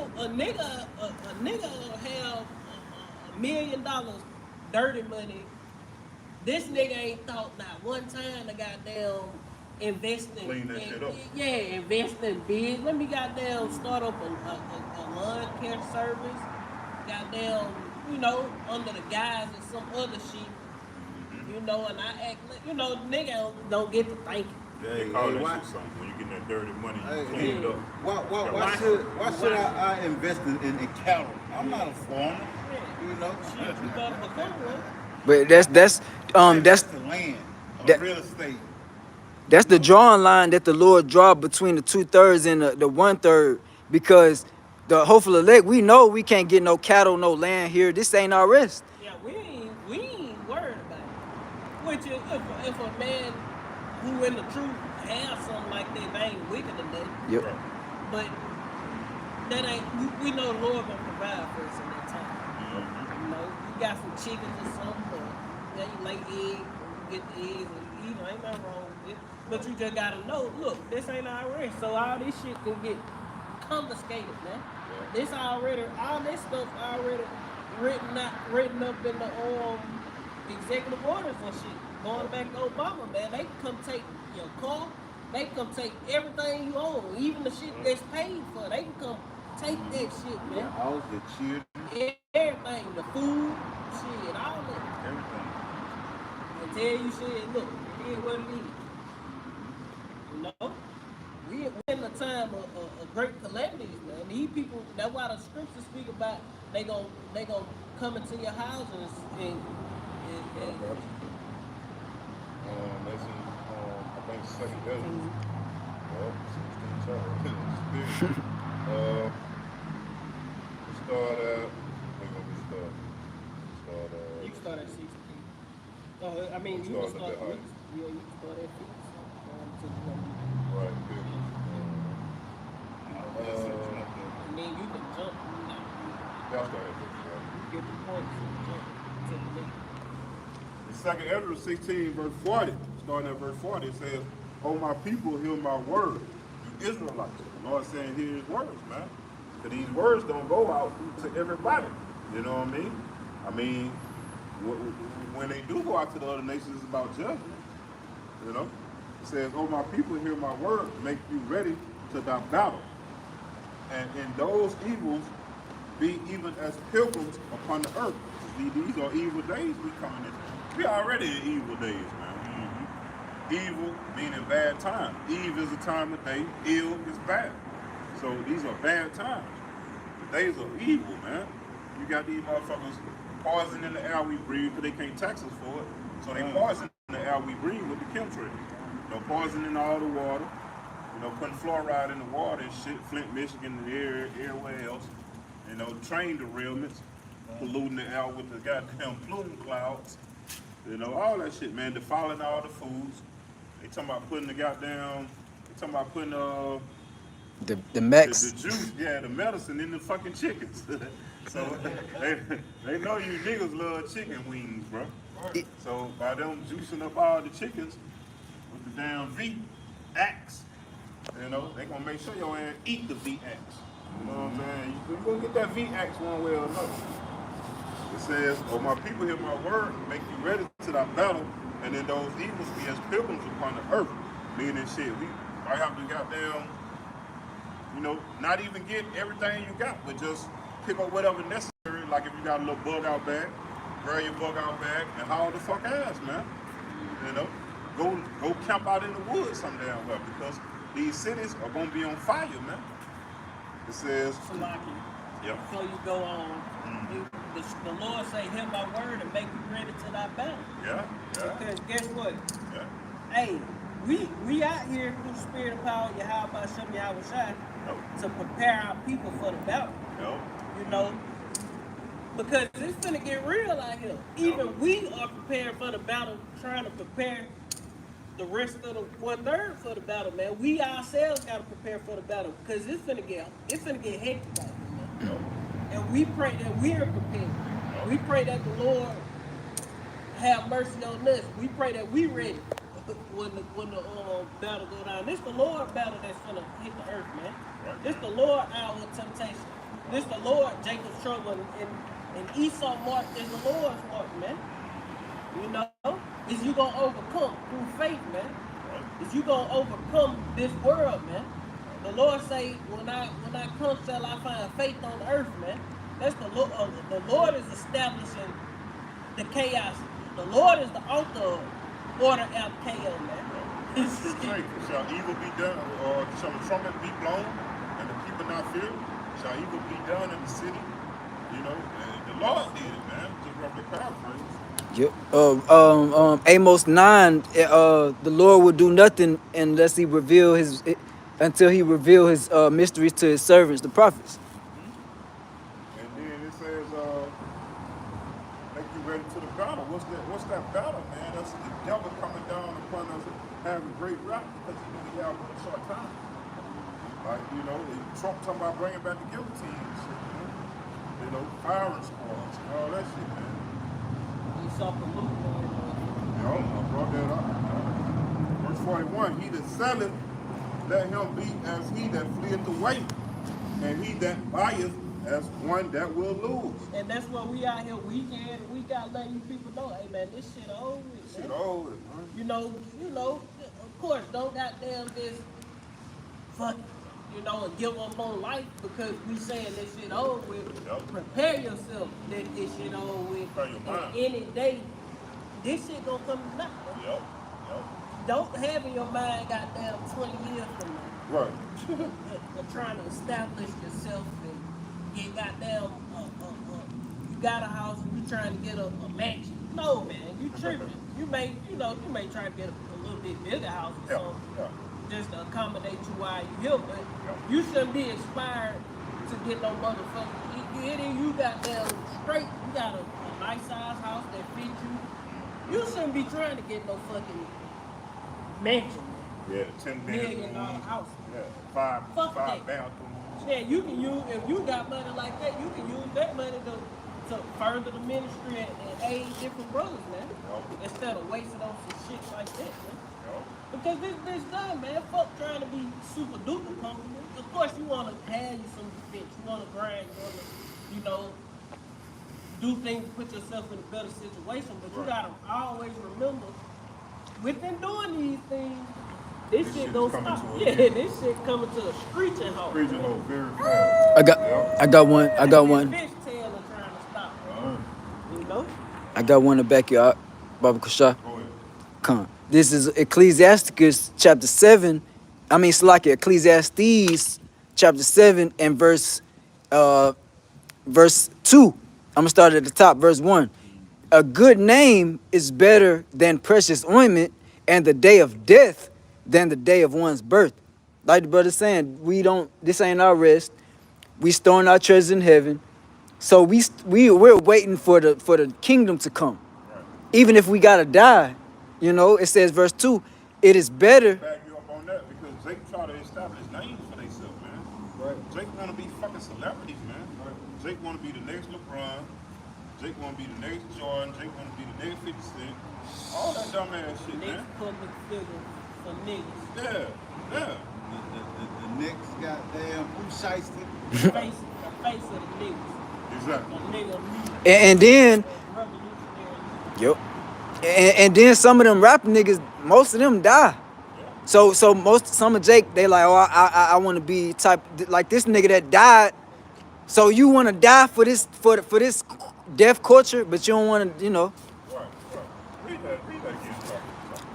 have $1 million dirty money. This nigga ain't thought not one time to goddamn invest in. Clean that shit up. Yeah, invest in biz. Let me goddamn start up a lawn care service. Goddamn, you know, under the guise of some other shit. You know, and I act like, you know, nigga don't get to thinking. They call that shit something. When you get that dirty money, you clean it up. Why should I invest in cattle? I'm not a farmer. You know? Shit, you better become one. But that's the land, that- real estate. That's the drawing line that the Lord draw between the 2/3 and the 1/3, because the hopeful elect, we know we can't get no cattle, no land here. This ain't our rest. Yeah, we ain't worried about it. Which is, if a man who in the truth has something like that, they ain't wicked enough. Yep. Right. But that ain't, we know the Lord gonna provide for us in that time. You know, you got some chickens or something, or yeah, you lay eggs, you get the eggs, and you know, ain't nothing wrong with it. But you just gotta know, look, this ain't our rest, so all this shit can get confiscated, man. This already, all this stuff already written up in the executive orders and shit. Going back to Obama, man, they can come take your car, they can come take everything you own, even the shit that's paid for. They can come take that shit, The man. house, the children, Everything, the food, shit, all of it. everything. And tell you shit, look, it is what it is. You know? We in a time of great calamities, man. These people, that's why the scriptures speak about they gon' come into your houses and That's in, I think, second Ezra. Well, 16 chapter. We start at, we're going to start. you can start at 16. I mean, you can Start start at that height. you can start at 50. Right, good. And then you can jump, Y'all start at 50, right? you get the points and jump to the next. In second Ezra 16, verse 40, starting at verse 40, it says, "O my people, hear my word, you Israelites." The Lord saying, hear his words, man. Because these words don't go out to everybody. You know what I mean? when they do go out to the other nations, it's about judgment. You know, it says, "Oh, my people, hear my word, make you ready to thy battle, and in those evils be even as pilgrims upon the earth." These are evil days we coming in. We already in evil days, man. Evil meaning bad time. Eve is a time of day. Ill is bad. So these are bad times. The days of evil, man. You got these motherfuckers poisoning the air we breathe because they can't tax us for it. So they poison the air we breathe with the chemtrails. You know, poisoning all the water. You know, putting fluoride in the water and shit. Flint, Michigan, and everywhere else. You know, train derailments. Polluting the air with the goddamn plume clouds. You know, all that shit, man. Defiling all the foods. They talking about putting the goddamn, they talking about putting The Max. the juice, yeah, the medicine in the fucking chickens. So they know you niggas love chicken wings, bro. So by them juicing up all the chickens with the damn V-Ax, you know, they gonna make sure your ass eat the V-Ax. You know what I'm saying? You gonna get that V-Ax one way or another. It says, "Oh, my people, hear my word, make you ready to thy battle, and in those evils be as pilgrims upon the earth." Meaning, shit, we might have to goddamn, you know, not even get everything you got, but just pick up whatever necessary. Like if you got a little bug out bag, grab your bug out bag and haul the fuck ass, man. You know, go camp out in the woods some damn well because these cities are gonna be on fire, man. It says, Salaki. yep. Before you go on, the Lord say, hear my word and make you ready to thy battle. Yeah, yeah, Because guess what? yeah. Hey, we out here through spirit and power, Yahweh Shem Yahweh Shai, Nope. to prepare our people for the battle. Nope. You know? Because it's finna get real out here. Even we are prepared for the battle, trying to prepare the rest of the 1/3 for the battle, man. We ourselves gotta prepare for the battle because it's finna get hectic out here, man. And we pray that we're prepared. We pray that the Lord have mercy on us. We pray that we ready when the battle go down. This the Lord battle that's finna hit the earth, man. This the Lord hour of temptation. This the Lord Jacob's trouble and Esau mark is the Lord's mark, man. You know, is you gonna overcome through faith, man. Is you gonna overcome this world, man. The Lord say, when I come, shall I find faith on the earth, man. That's the Lord. The Lord is establishing the chaos. The Lord is the author of order out chaos, man. Right. Shall evil be done, or shall the trumpet be blown, and the people not fear? Shall evil be done in the city? You know, and the Lord did it, man. Just roughly paraphrase. Yep. Amos 9. The Lord will do nothing unless He reveal until He reveal His mysteries to His servants, the prophets. And then it says, make you ready to the battle. What's that battle, man? That's the devil coming down upon us having great wrath because he knew he had a short time. Like, you know, Trump talking about bringing back the guillotine and shit, man. You know, firing squads and all that shit, man. You saw the loophole. You know, I brought that up. Verse 41, he that selleth, let him be as he that fleeth away, and he that buyeth as one that will lose. And that's what we out here week in and week out letting you people know, hey man, this shit over with, man. Shit over, man. You know, of course, don't goddamn just fuck it, you know, and give up on life because we saying this shit over with. Yep. Prepare yourself that this shit over with. Prepare your mind. And any day, this shit gonna come to nothing. Yep. Don't have in your mind goddamn 20 years from now. Right. Of trying to establish yourself and get goddamn, you got a house and you trying to get a mansion. No, man, you tripping. You may try to get a little bit bigger house or something, just to accommodate you while you here, but you shouldn't be inspired to get no motherfucking, you goddamn straight, you got a nice size house that fits you. You shouldn't be trying to get no fucking mansion. Yeah, 10 $1 million house. Yeah, five Fuck that. bathrooms. Yeah, you can use, if you got money like that, you can use that money to further the ministry and aid different brothers, man. Instead of wasting on some shit like that, man. Because this bitch done, man. Fuck trying to be super duper comfortable. Of course, you want to have you some defense. You want to grind. You want to, do things to put yourself in a better situation. But you Right. gotta always remember, within doing these things, this shit shit don't is coming stop. to an Yeah, end. this shit coming to a screeching halt. Freezing hole very fast. I got Yep. I got one. I got This one. bitch tail is trying to stop. Uh, You know? I got one to back you up, Baba Kusha. Go ahead. Come. This is Ecclesiasticus chapter 7. I mean, Slakia, Ecclesiastes chapter 7 and verse 2. I'm going to start at the top, verse 1. A good name is better than precious ointment, and the day of death than the day of one's birth. Like the brother saying, this ain't our rest. We storing our treasures in heaven. So we're waiting for the kingdom to come. Right. Even if we gotta die, it says verse 2, it is better. Back you up on that because Jake try to establish names for themselves, man. Right. Jake want to be fucking celebrities, man. Jake want to be the next LeBron. Jake want to be the next Jordan. Jake want to be the next 50 Cent. All that dumb ass shit, Next man. public figure for niggas. Yeah, yeah. The next goddamn who shiesty. The face of the niggas. Exactly. The nigga music. And then, Revolutionary. yep. And then some of them rap niggas, most of them die. So some of Jake, they like, oh, I want to be type like this nigga that died. So you want to die for this death culture, but you don't want to, Right, right. Read that again.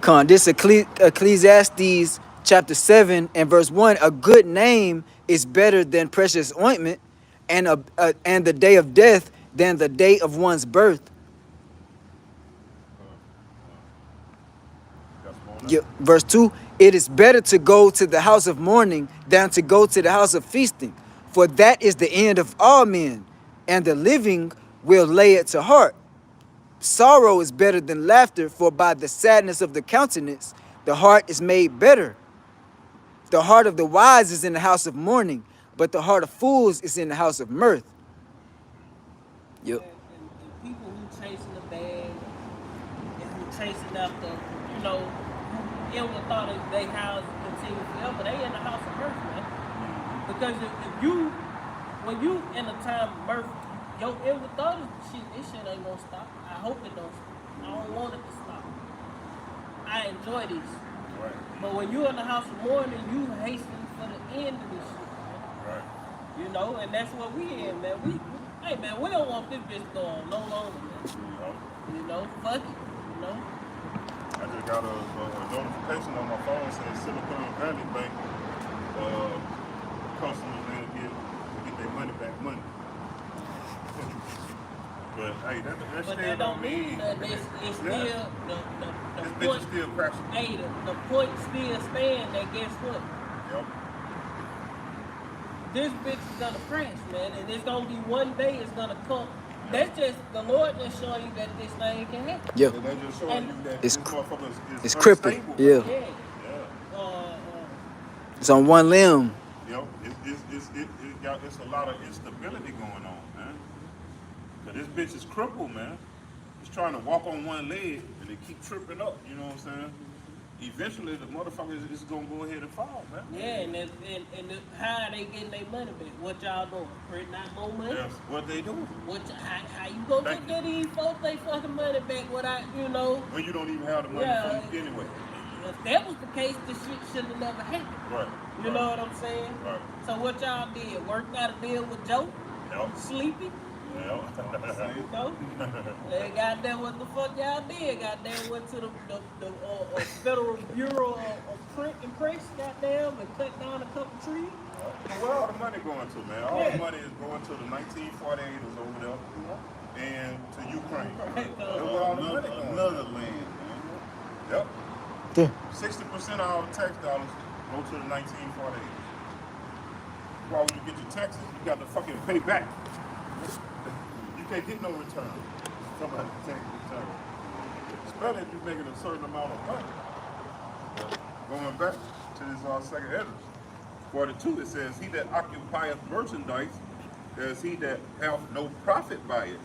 Con, this Ecclesiastes chapter 7 and verse 1. A good name is better than precious ointment, and and the day of death than the day of one's birth. That's more Yeah, verse 2. It is better to go to the house of mourning than to go to the house of feasting, for that is the end of all men, and the living will lay it to heart. Sorrow is better than laughter, for by the sadness of the countenance the heart is made better. The heart of the wise is in the house of mourning, but the heart of fools is in the house of mirth. Yep. And people who chasing the bag and who chasing after, who ill thought that they house continue forever, they in the house of mirth, man. Because when you in a time of mirth, your ill thought is this shit ain't gonna stop. I hope it don't stop. I don't want it to stop. I enjoy this. Right, But when you in the house of mourning, you hasten for the end of this shit, man. right. And that's what we in, man. Hey, man, we don't want this bitch going no longer, man. Fuck it, I just got a notification on my phone saying Silicon Valley Bank customers get their money back money. But hey, that But still that don't mean that it's still Yeah. the This bitch point. is still crashing. Hey, the point still stand that guess what? Yep. This bitch is gonna crash, man, and it's gonna be one day it's gonna come. That's just the Lord just showing you that this thing can happen. Yeah. They just showing you that It's this motherfucker is it's crippled. unstable. Yeah. Yeah. Yeah. It's on one limb. Yep. It's a lot of instability going on, man. Cause this bitch is crippled, man. He's trying to walk on one leg and they keep tripping up. You know what I'm saying? Eventually, the motherfucker is gonna go ahead and fall, man. Yeah, and how are they getting their money back? What y'all doing? Printing out more money? That's what they do. How you gonna Thank get these folks they fucking money back without, When you don't even have the money Yeah. for it anyway. If that was the case, this shit should have never happened. Right. You know what I'm saying? Right. So what y'all did? Worked out a deal with Joe? Yep. Sleepy? Yep. You know? And goddamn what the fuck y'all did? Goddamn went to the Federal Bureau of Print and Press, goddamn, and cut down a couple trees. Where all the money going to, man? All the money is going to the 1948ers over there and to Ukraine. That's where all the money going. Another land, man. Yep. Yeah. 60% of all the tax dollars go to the 1948ers. Why when you get your taxes, you got to fucking pay back. You can't get no return. Somebody take return. Especially if you're making a certain amount of money. Going back to this second headers. 42, it says, he that occupieth merchandise, there's he that hath no profit by it.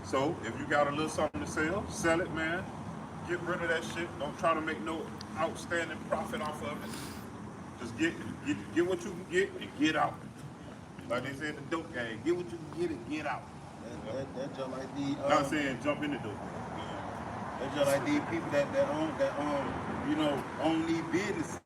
So if you got a little something to sell it, man. Get rid of that shit. Don't try to make no outstanding profit off of it. Just get what you can get and get out. Like they said in the dope game, get what you can get and get out. That's just like the Not saying jump in the door. that's just like these people that own these businesses.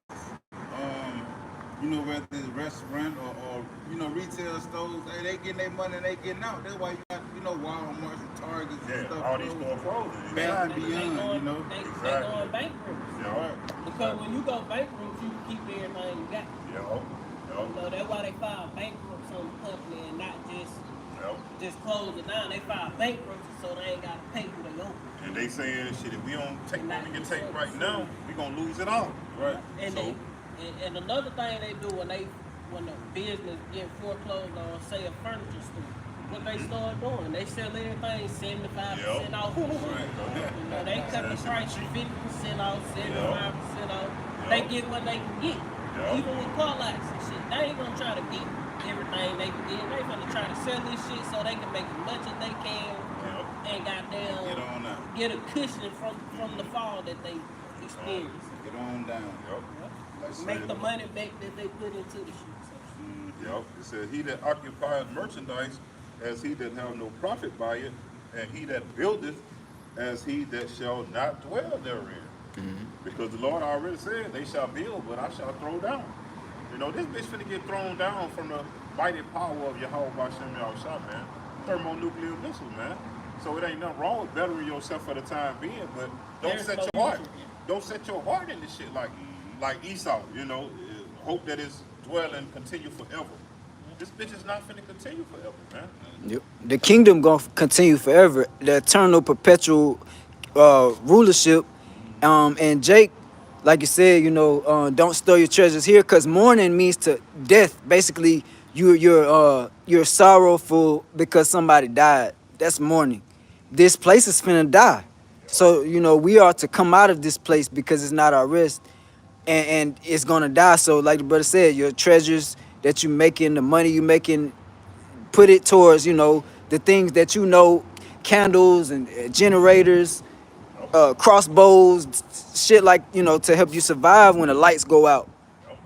Whether it's restaurant or retail stores, hey, they getting their money and they getting out. That's why you got Walmart's and Targets and Yeah, stuff. all these stores closing. Back and Exactly. beyond, They Exactly. going bankrupt. Yeah. Because when you go bankrupt, you keep everything you got. Yeah. That's why they file bankruptcy on the company and not Yeah. just close it down. They file bankruptcy so they ain't got to pay who they owe. And they saying, shit, if we don't take And what we not can just take up right to now, we gonna lose it all. Right. And So- and another thing they do when the business get foreclosed on, say a furniture store, what they start doing, they sell everything 75% off. They cut the price 50% off, 75% off. They get what they can get. Even with car lots and shit, they ain't gonna try to get everything they can get. They gonna try to sell this shit so they can make as much as they can and goddamn Get on down. get a cushion from the fall that they experienced. Get on down. Make the money back that they put into the shit. So, Yep. It says, he that occupieth merchandise as he that have no profit by it, and he that buildeth as he that shall not dwell therein. Because the Lord already said, they shall build, but I shall throw down. This bitch finna get thrown down from the mighty power of Yahweh Bashem Yahushua, man. Thermonuclear missile, man. So it ain't nothing wrong with bettering yourself for the time being, but don't There's set no your heart. future. Don't set your heart in this shit like Esau, hope that it's dwell and continue forever. This bitch is not finna continue forever, man. Yep. The kingdom gonna continue forever. The eternal, perpetual rulership. And Jake, like you said, don't store your treasures here, cause mourning means to death. Basically, you're sorrowful because somebody died. That's mourning. This place is finna die. So we are to come out of this place because it's not our rest, and it's gonna die. So like the brother said, your treasures that you making, the money you making, put it towards the things that candles and generators, crossbows, shit like to help you survive when the lights go out. Yep.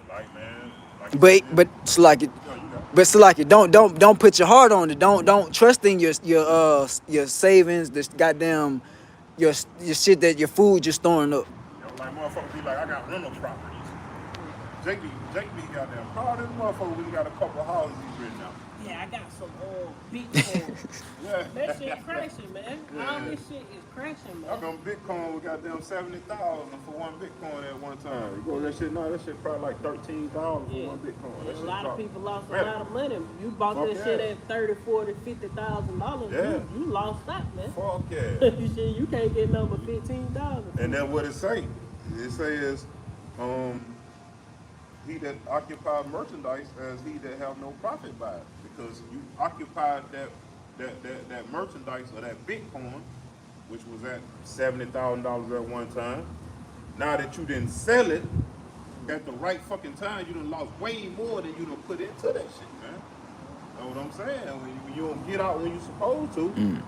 Like, man, like you But said, but it's like it. you got But it's like it. Don't put your heart on it. Don't trust in your savings. This goddamn your shit that your food you're storing up. like motherfuckers be like, I got rental properties. Jake be goddamn proud of this motherfucker. We got a couple of houses he's written out. yeah, I got some Bitcoin. Yeah. That shit crashing, man. Yeah. All this shit is crashing, I man. come Bitcoin with goddamn 70,000 for one Bitcoin at one time. You go that shit now, that shit probably like 13,000 for Yeah. one Bitcoin. That And a shit lot of dropped. people lost a Man. lot of money. You bought Fuck that shit yeah. at $30, $40, $50,000. Yeah. You lost that, man. Fuck yeah. Shit, you can't get number 15,000. And then what it say? It says, he that occupy merchandise as he that have no profit by it. Because you occupied that merchandise or that Bitcoin, which was at $70,000 at one time. Now that you didn't sell it at the right fucking time, you done lost way more than you done put into that shit, man. Know what I'm saying? When you don't get out when you supposed to,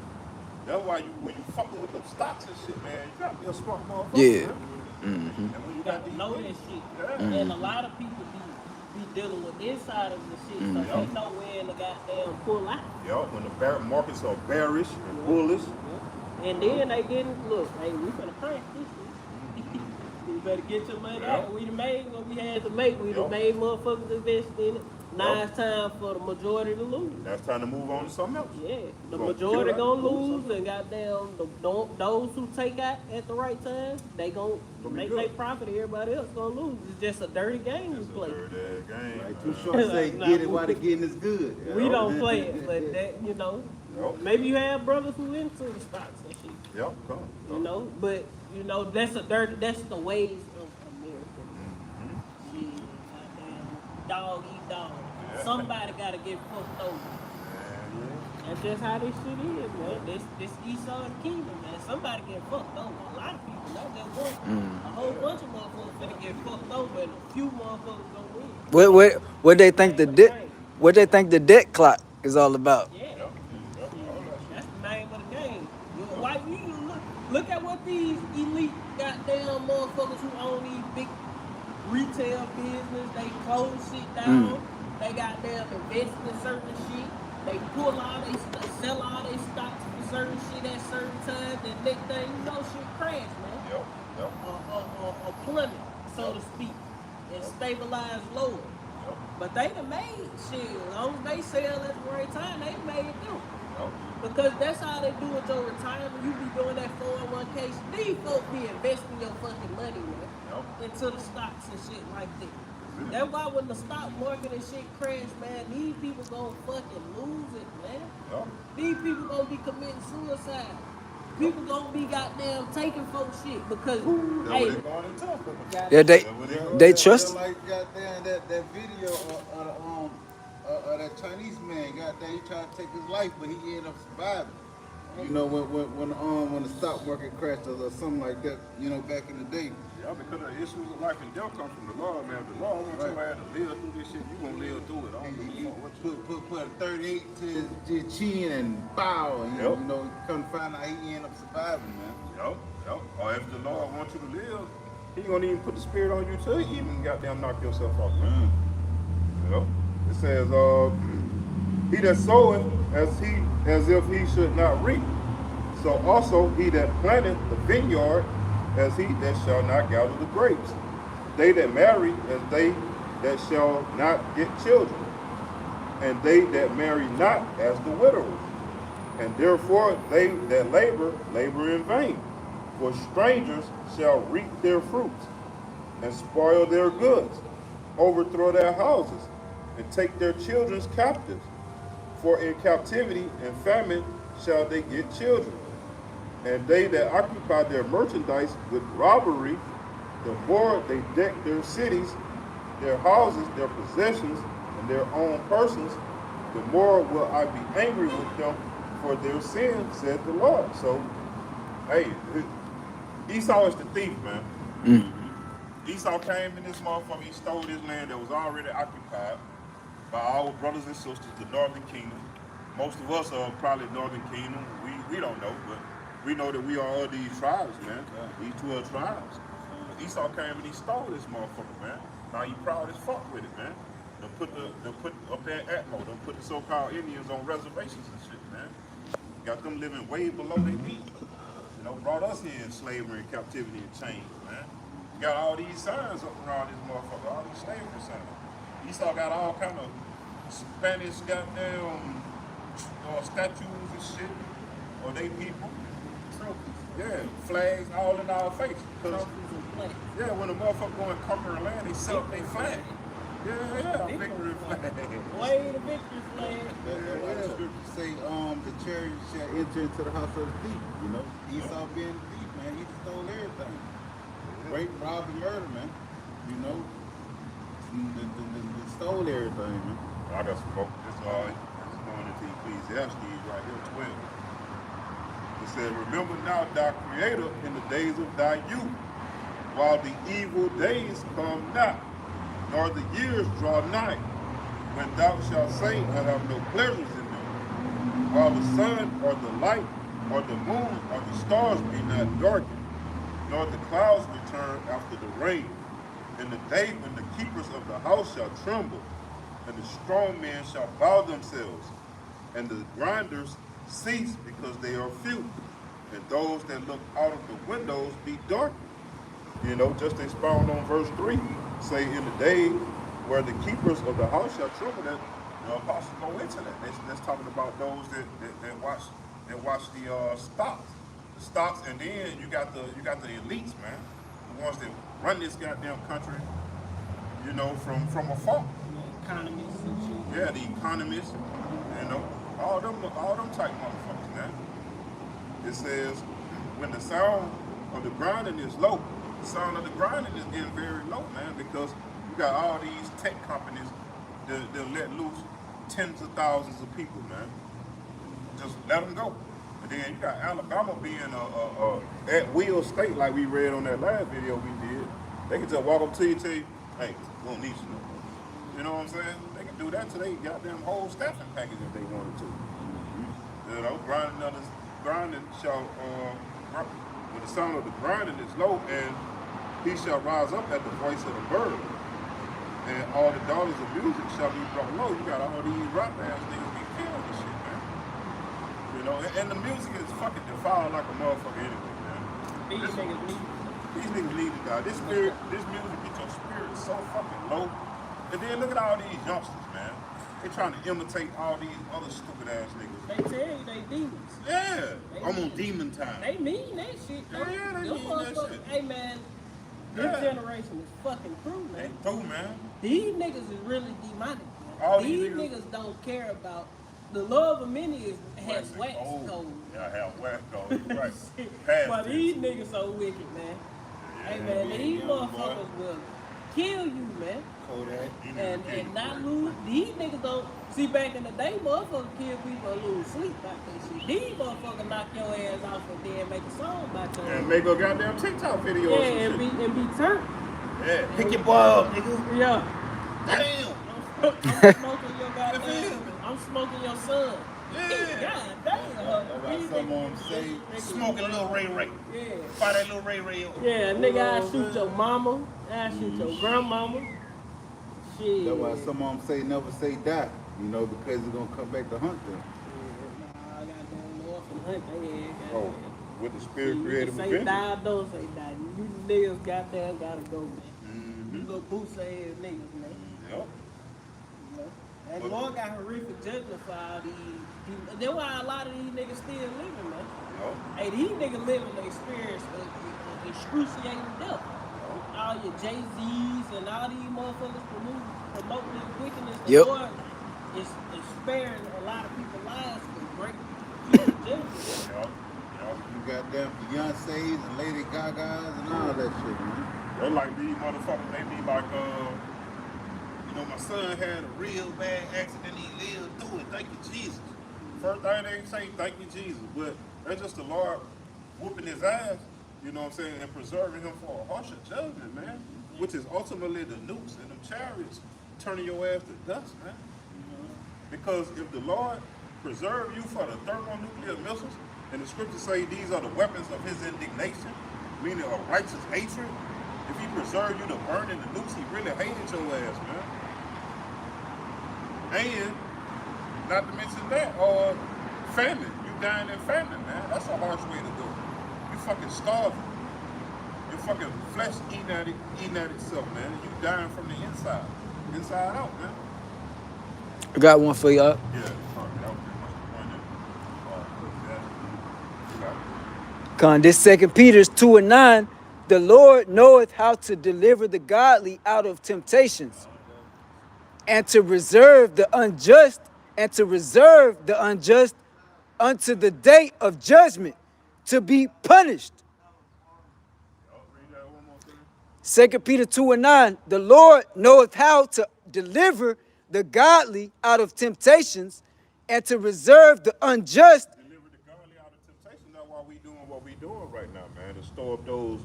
that's why when you fucking with them stocks and shit, man, you gotta be a smart motherfucker. Yeah. Man. And when You got to know that shit. And a lot of people be dealing with insiders and shit, so they know when to goddamn pull out. Yup, when the markets are bearish and bullish. And then they getting, look, hey, we finna crash this shit. You better get your money out. We done made what we had to make. We done made motherfuckers invest in it. Now it's time for the majority to lose. That's time to move on to something else. Yeah, the Gonna majority kill gonna that. lose, and goddamn, those who take out at the right time, they gonna Gonna be make good. their profit. Everybody else gonna lose. It's just a dirty game we It's a play. dirty game. Like Too Short say, get it while the getting is good. We don't play it, but that Yup. maybe you have brothers who into the stocks and shit. Yup, come. But that's the ways of America. Shit, goddamn, dog eat dog. Yeah. Somebody gotta get fucked over. That's just how this shit is, man. This Esau and the kingdom, man. Somebody get fucked over. A lot of people, not just one. A whole bunch of motherfuckers finna get fucked over, and a few motherfuckers gonna win. What they think the debt clock is all about. Yeah. That's the name of the game. Why you look at what these elite goddamn motherfuckers who own these big retail business, they close shit down. They goddamn invest in certain shit. They pull all they sell all their stocks for certain shit at certain times, and next thing you know, shit crash, man. Yep. Yep. A plummet, so to speak, and stabilize lower. Yep. But they done made shit. As long as they sell at the right time, they made them. Yep. Because that's how they do it your retirement. You be doing that 401k. These folks be investing your fucking money, man, into the stocks and shit like that. That's why when the stock market and shit crash, man, these people gonna fucking lose it, man. Yep. These people gonna be committing suicide. People gonna be goddamn taking folks shit because, That's hey, what they going into. Yeah, That's what they they trust. Like goddamn that video of that Chinese man, goddamn, he tried to take his life, but he ended up surviving. You know, when the stock market crashed or something like that, you know, back in the day. Yeah, because the issues of life and death come from the Lord, man. The Lord wants you to live through this shit. You gonna live through it. I don't give a fuck what you Put a 38 to his chin and bow, and Yep. you know, come find out he ended up surviving, man. Yep, yep. Or if the Lord wants you to live, He gonna even put the spirit on you to even goddamn knock yourself off, man. Yep. It says, he that soweth as if he should not reap, so also he that planteth the vineyard as he that shall not gather the grapes. They that marry as they that shall not get children, and they that marry not as the widowers. And therefore they that labor in vain. For strangers shall reap their fruits, and spoil their goods, overthrow their houses, and take their children's captives. For in captivity and famine shall they get children. And they that occupy their merchandise with robbery, the more they deck their cities, their houses, their possessions, and their own persons, the more will I be angry with them for their sin, said the Lord. So, hey, Esau is the thief, man. Esau came in this motherfucker, he stole this land that was already occupied by our brothers and sisters, the Northern Kingdom. Most of us are probably Northern Kingdom. We don't know, but we know that we are all these tribes, man. These 12 tribes. Esau came and he stole this motherfucker, man. Now he proud as fuck with it, man. They put up there at Atmo, they put the so-called Indians on reservations and shit, man. Got them living way below their means. You know, brought us here in slavery and captivity and chains, man. Got all these signs up around this motherfucker, all these slavery signs. Esau got all kind of Spanish goddamn statues and shit, or they people. trophies. Yeah, flags all in our face. Trophies and flags. Yeah, when a motherfucker go and conquer a land, they set up their flag. Yeah, victory flag. Way the victory flag. What that scripture say, the chariot shall enter into the house of the thief, you know? Esau being the thief, man, he stole everything. Rape, rob, and murder, man. You know? They stole everything, man. I got some more. This is going into Ecclesiastes right here, 12. It said, remember now thy creator in the days of thy youth, while the evil days come not, nor the years draw nigh, when thou shalt say, I have no pleasures in them, while the sun or the light or the moon or the stars be not darkened, nor the clouds return after the rain, in the day when the keepers of the house shall tremble, and the strong men shall bow themselves, and the grinders cease because they are few, and those that look out of the windows be darkened. You know, just expound on verse 3, say in the day where the keepers of the house shall tremble, that the apostles go into that. That's talking about those that watch the stocks, and then you got the elites, man, the ones that run this goddamn country, you know, from afar. Economists and shit. Yeah, the economists, you know, all them type motherfuckers, man. It says when the sound of the grinding is low, the sound of the grinding is getting very low, man, because you got all these tech companies that let loose tens of thousands of people, man. Just let them go. And then you got Alabama being a at-will state, like we read on that last video we did. They can just walk up to you and tell you, hey, we don't need you no more. You know what I'm saying? They can do that to their goddamn whole staffing package if they wanted to. You know, grinding shall, when the sound of the grinding is low, and he shall rise up at the voice of the bird, and all the daughters of music shall be brought low. You got all these rap ass niggas be killing this shit, man. You know, and the music is fucking defiled like a motherfucker anyway, man. These niggas need. These niggas need to die. This music get your spirit so fucking low. And then look at all these youngsters, man. They trying to imitate all these other stupid ass niggas. They tell you they demons. Yeah, They I'm on mean- demon time. They mean that shit. Though. Yeah, they Them mean that motherfuckers- shit. Hey man, this Yeah. generation is fucking through, They man. through, man. These niggas is really demonic. Man. All These these niggas don't care about the love of many has wax gold. cold. Yeah, I have wax gold. Right. But Past these tense. niggas so wicked, man. Hey Yeah, man, yeah, these yeah, motherfuckers will kill you, man. Kodak. You need to And get not it. lose. These niggas don't see back in the day, motherfuckers kill people and lose sleep about that shit. These motherfuckers knock your ass off and then make a song about your And ass. make a goddamn TikTok video or Yeah, some and shit. be turned. Yeah, pick your boy up, nigga. Yeah. Damn. I'm smoking your goddamn. I'm smoking your son. Yeah. God damn. That's why some of them say, Smoking a little Ray Ray. Yeah. Fire that little Ray Ray up. Yeah, nigga, I shoot your mama. I shoot your grandmama. Shit. that's why some of them say never say die, you know, because it's gonna come back to hunt them. Nah, goddamn North and Hunt, they had Oh, goddamn. with the spirit You creative say event. die, don't say die. You niggas goddamn gotta go, man. Mm-hmm. You little boots ass niggas, man. Yep. You know? And the Lord got horrific judgment for all these. That's why a lot of these niggas still living, man. Yep. Hey, these niggas living the experience of excruciating death. All your Jay-Z's and all these motherfuckers promoting this wickedness. The Yep. Lord is sparing a lot of people's lives for great future judgment. Yep. Yep. You got them Beyonce's and Lady Gaga's and all that shit, man. They're like these motherfuckers, they be like, you know, my son had a real bad accident, he lived through it, thank you, Jesus. First thing they say, thank you, Jesus. But that's just the Lord whooping his ass, you know what I'm saying, and preserving him for a harsher judgment, man. Which is ultimately the nukes and them chariots turning your ass to dust, man. Because if the Lord preserve you for the thermonuclear missiles, and the scriptures say these are the weapons of his indignation, meaning a righteous hatred, if he preserved you to burn in the nukes, he really hated your ass, man. And, not to mention that, famine. You dying in famine, man. That's a harsh way to go. You fucking starving. Your fucking flesh eating at itself, man. You dying from the inside. Inside out, man. I got one for y'all. Yeah, sorry, that was pretty much the point there. You got it. Con, this 2 Peter 2:9, the Lord knoweth how to deliver the godly out of temptations, and to reserve the unjust, unto the day of judgment, to be punished. Read that one more time. 2 Peter 2:9, the Lord knoweth how to deliver the godly out of temptations, and to reserve the unjust. Deliver the godly out of temptation. That's why we doing what we doing right now, man. To store up those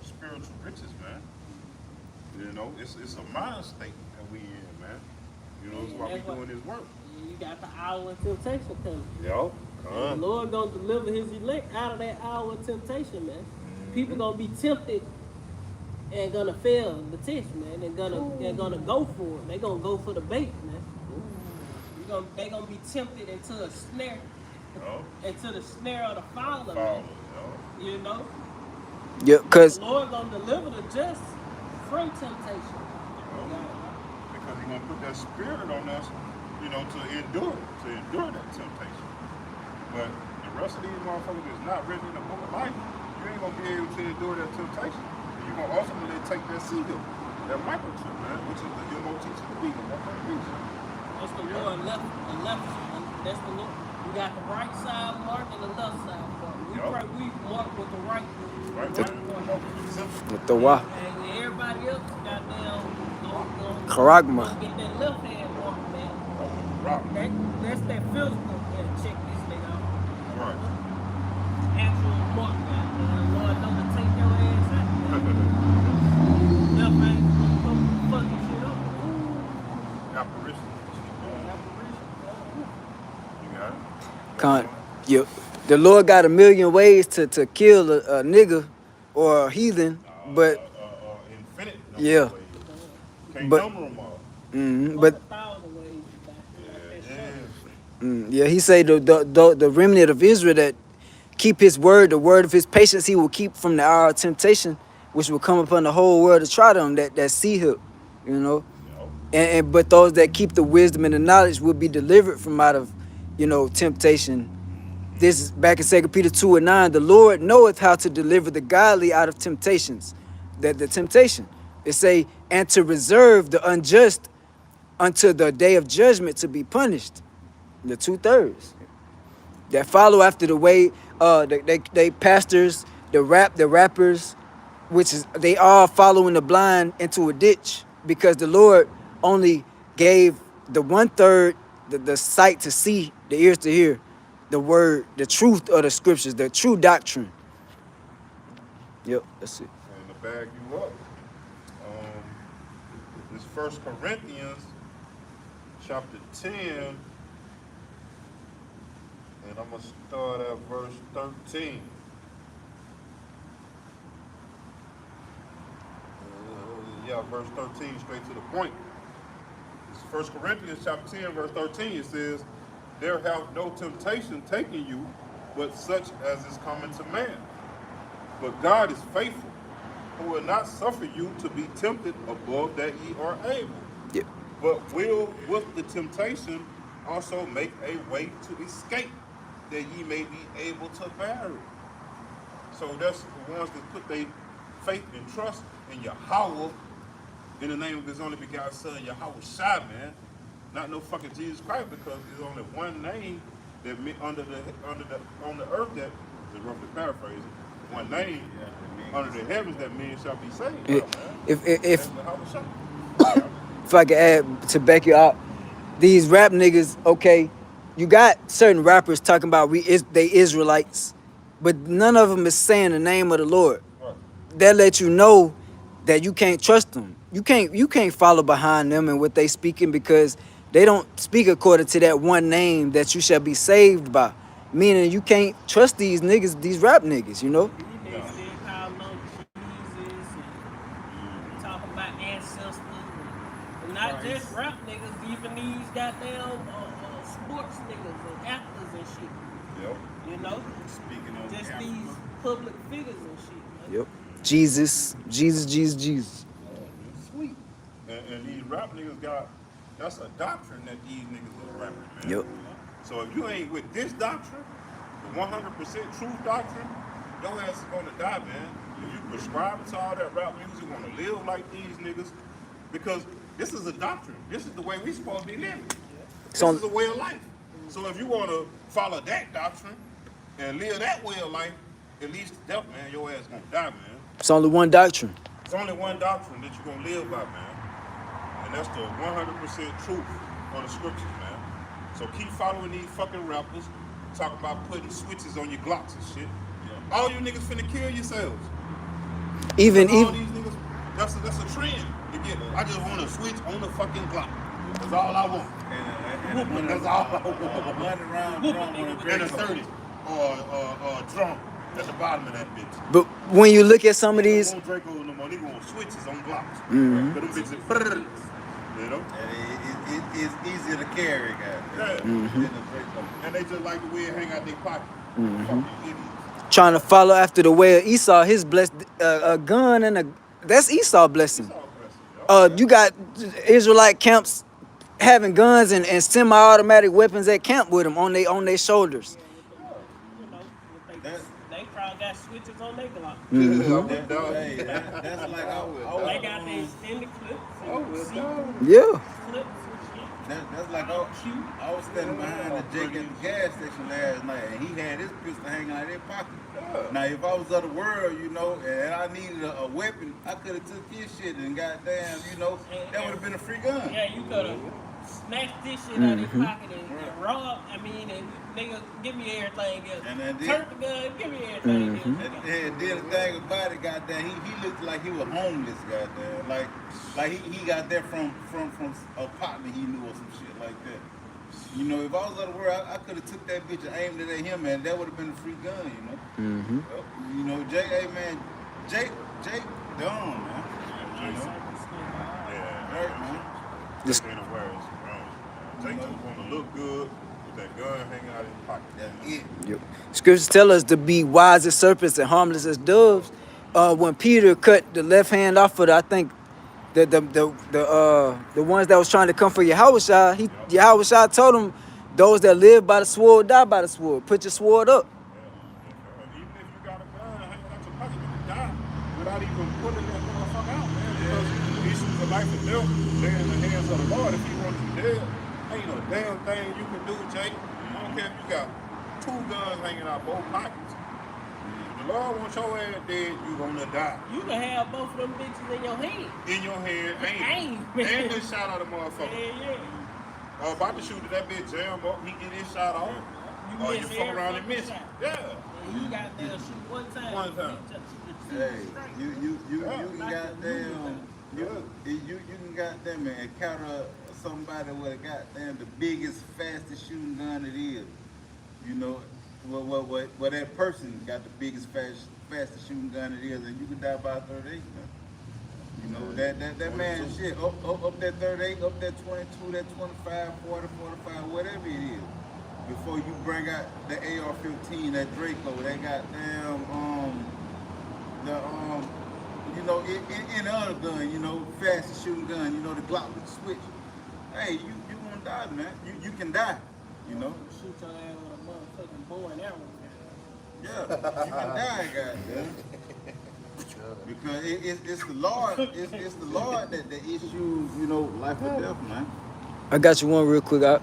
spiritual riches, man. You know, it's a mind state that we in, man. You know, it's why we doing this work. You got the hour of temptation coming. Yo, The Lord gonna deliver his elect out of that hour of temptation, man. People gonna be tempted and gonna fail the test, man. They're gonna go for it. They gonna go for the bait, man. They gonna be tempted into a snare, yo, into the snare of the fowler, follow, man. yo. You know, Yeah, because the Lord gonna deliver the just from temptation. Because he's gonna put that spirit on us, you know, to endure that temptation. But the rest of these motherfuckers is not written in the book of life. You ain't gonna be able to endure that temptation. You're gonna ultimately take that seal, that microchip, man, which is the MOT to the beat, That's the Lord left, that's the Lord. We got the right side mark and the left side mark. We mark with the right mark. with the wa. And everybody else goddamn gonna Karagma. get that left hand mark, man. That's that physical. Yeah, check this nigga out. Right. Actual mark, goddamn. Lord know to take your ass out. Left hand gonna fucking shit up. Apparition. You got it? Con, yep. The Lord got a million ways to kill a nigga or a heathen, but Infinite. Yeah. Can't But- number them all. but 1,000 ways you got. Yeah. Yeah, he say the remnant of Israel that keep his word, the word of his patience, he will keep from the hour of temptation, which will come upon the whole world to try them. That see him, you know. You know? And but those that keep the wisdom and the knowledge will be delivered from out of, temptation. This is back in 2 Peter 2:9. The Lord knoweth how to deliver the godly out of temptations. That the temptation. It say, and to reserve the unjust until the day of judgment to be punished. The 2/3 that follow after the way they pastors, the rappers, which is they all following the blind into a ditch because the Lord only gave the 1/3 the sight to see, the ears to hear, the word, the truth of the scriptures, the true doctrine. Yep, that's it. And to bag you up, this 1 Corinthians chapter 10, and I'm going to start at verse 13. Verse 13, straight to the point. It's 1 Corinthians chapter 10, verse 13. It says, there hath no temptation taken you, but such as is common to man. But God is faithful, who will not suffer you to be tempted above that ye are able, Yep. but will with the temptation also make a way to escape, that ye may be able to bear it. So that's the ones that put their faith and trust in Yahweh, in the name of his only begotten son, Yahweh Shai, man. Not no fucking Jesus Christ, because there's only one name that on the earth that, to roughly paraphrase it, one name under the heavens that men shall be saved. If if That's if, Yahweh Shai. if I could add to back you up, these rap niggas, okay, you got certain rappers talking about they Israelites, but none of them is saying the name of the Lord. Right. That let you know that you can't trust them. You can't follow behind them and what they speaking because they don't speak according to that one name that you shall be saved by. Meaning you can't trust these niggas, these rap niggas, you know? They still call them Jesus and talk about ancestors. And not just rap niggas, even these goddamn sports niggas and actors and shit. Yep. You know? Speaking of Just Africa, these public figures and shit. Man. Yep. Jesus. Sweet. And these rap niggas that's a doctrine that these niggas is rapping, man. Yep. So if you ain't with this doctrine, the 100% truth doctrine, your ass is gonna die, man. If you prescribe to all that rap music, wanna live like these niggas, because this is a doctrine. This is the way we supposed to be living. This is a way of life. So if you wanna follow that doctrine and live that way of life, at least to death, man, your ass gonna die, man. It's only one doctrine. It's only one doctrine that you're gonna live by, man. And that's the 100% truth of the scriptures, man. So keep following these fucking rappers, talking about putting switches on your Glocks and shit. Yeah. All you niggas finna kill yourselves. Even all these niggas, that's a trend to get. I just want to switch on the fucking Glock. That's all I want. and That's all I want. 100 round drum on a And a Draco. 30 or drum at the bottom of that bitch. but when you look at some of They these, don't want Draco no more. They want switches on Glocks. Mhm. But them bitches, brrr, you know? And it's easier to carry, guys. Yeah. Than the Draco. And they just like the way it hang out their pocket. Mhm. Fucking idiots. trying to follow after the way of Esau, his blessed a gun and that's Esau blessing. It's all aggressive, yo. You got Israelite camps having guns and semi-automatic weapons at camp with them on their shoulders. You know, if That- they probably got switches on their Glock. Hey, that's like They got their extended clips and C Yeah. clips and shit. That's like I was standing behind the Jake at the gas station last night, and he had his pistol hanging out of his pocket. Now, if I was of the world, and I needed a weapon, I could have took his shit and goddamn, that would have been a free gun. Yeah, you could have snatched this shit out of his pocket and robbed. And nigga, give me everything else. And then Turn the gun, give me everything else. And then the thing about it, goddamn, he looked like he was homeless, goddamn. Like he got that from a partner he knew or some shit like that. If I was out of the world, I could have took that bitch and aimed it at him, and that would have been a free gun, Jake, hey man, Jake dumb, man. Yeah. Right, man. This ain't aware of his surroundings. Jake just want to look good, that gun hanging out of his pocket. That's it. Yep. Scriptures tell us to be wise as serpents and harmless as doves. When Peter cut the left hand off of I think the ones that was trying to come for Yahushua, Yahushua told him, those that live by the sword die by the sword. Put your sword up. Yeah. Even if you got a gun hanging out your pocket, you can die without even pulling that motherfucker out, man. Because issues of life and death lay in the hands of the Lord. If he wants you dead, ain't no damn thing you can do, Jake. I don't care if you got 2 guns hanging out both pockets. The Lord wants your ass dead, you gonna die. You can have both of them bitches in your hand. In your hand, Aim. and just shot out a motherfucker. Yeah. About to shoot at that bitch jam up, he get his shot off. You Or you miss fuck every around and fucking miss it. shot. Yeah. And you got there shoot one time. One time. Hey, you can goddamn you can goddamn encounter somebody with a goddamn the biggest, fastest shooting gun it is. You know, what that person got the biggest, fastest shooting gun it is, and you can die by 38, man. You know, that man shit, up that 38, up that 22, that 25, 40, 45, whatever it is. Before you bring out the AR-15, that Draco, that goddamn, you know, any other gun, you know, fastest shooting gun, you know, the Glock with the switch. Hey, you gonna die, man. You can die, you know. Shoot your ass with a motherfucking bow and arrow. Yeah, you can die, goddamn. Because it's the Lord, it's the Lord that issues, you know, life or death, man. I got you one real quick out.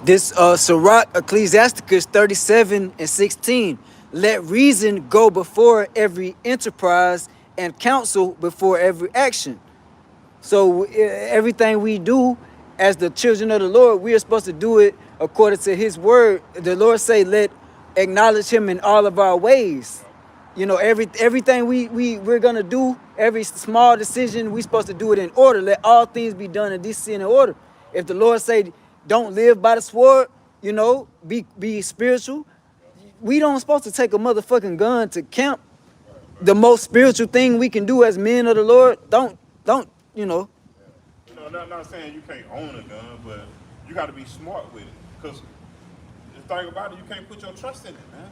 This Sirach Ecclesiasticus 37:16. Let reason go before every enterprise and counsel before every action. So everything we do as the children of the Lord, we are supposed to do it according to his word. The Lord say, let acknowledge him in all of our ways. You know, everything we're gonna do, every small decision, we're supposed to do it in order. Let all things be done in decency and in order. If the Lord say, don't live by the sword, you know, be spiritual. We don't supposed to take a motherfucking gun to camp. The most spiritual thing we can do as men of the Lord, don't, you know. You know, not saying you can't own a gun, but you got to be smart with it. Because the thing about it, you can't put your trust in it, man.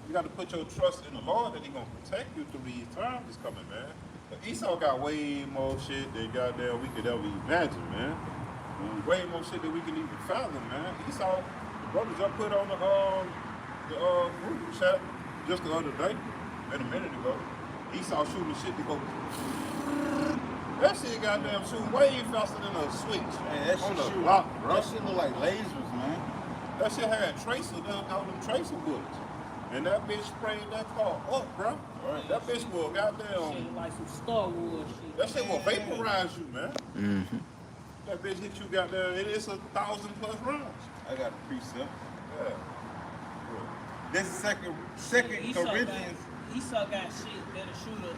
You got to put your trust in the Lord that He gonna protect you through these times that's coming, man. But Esau got way more shit than goddamn we could ever imagine, man. Way more shit than we can even fathom, man. Esau, the brothers I put on the group chat just the other day, a minute ago. Esau shooting shit to go. That shit goddamn shooting way faster than a switch. Man, that on shit the shoot, block, bro. that shit look like lasers, man. That shit had tracer, them tracer bullets. And that bitch sprayed that car up, bro. Right. That bitch will goddamn. Shit like some Star Wars shit. That shit will vaporize you, man. Mm-hmm. That bitch hit you goddamn. It's 1,000+ rounds. I got a precept. Yeah. This is second Corinthians. Esau got shit that'll shoot a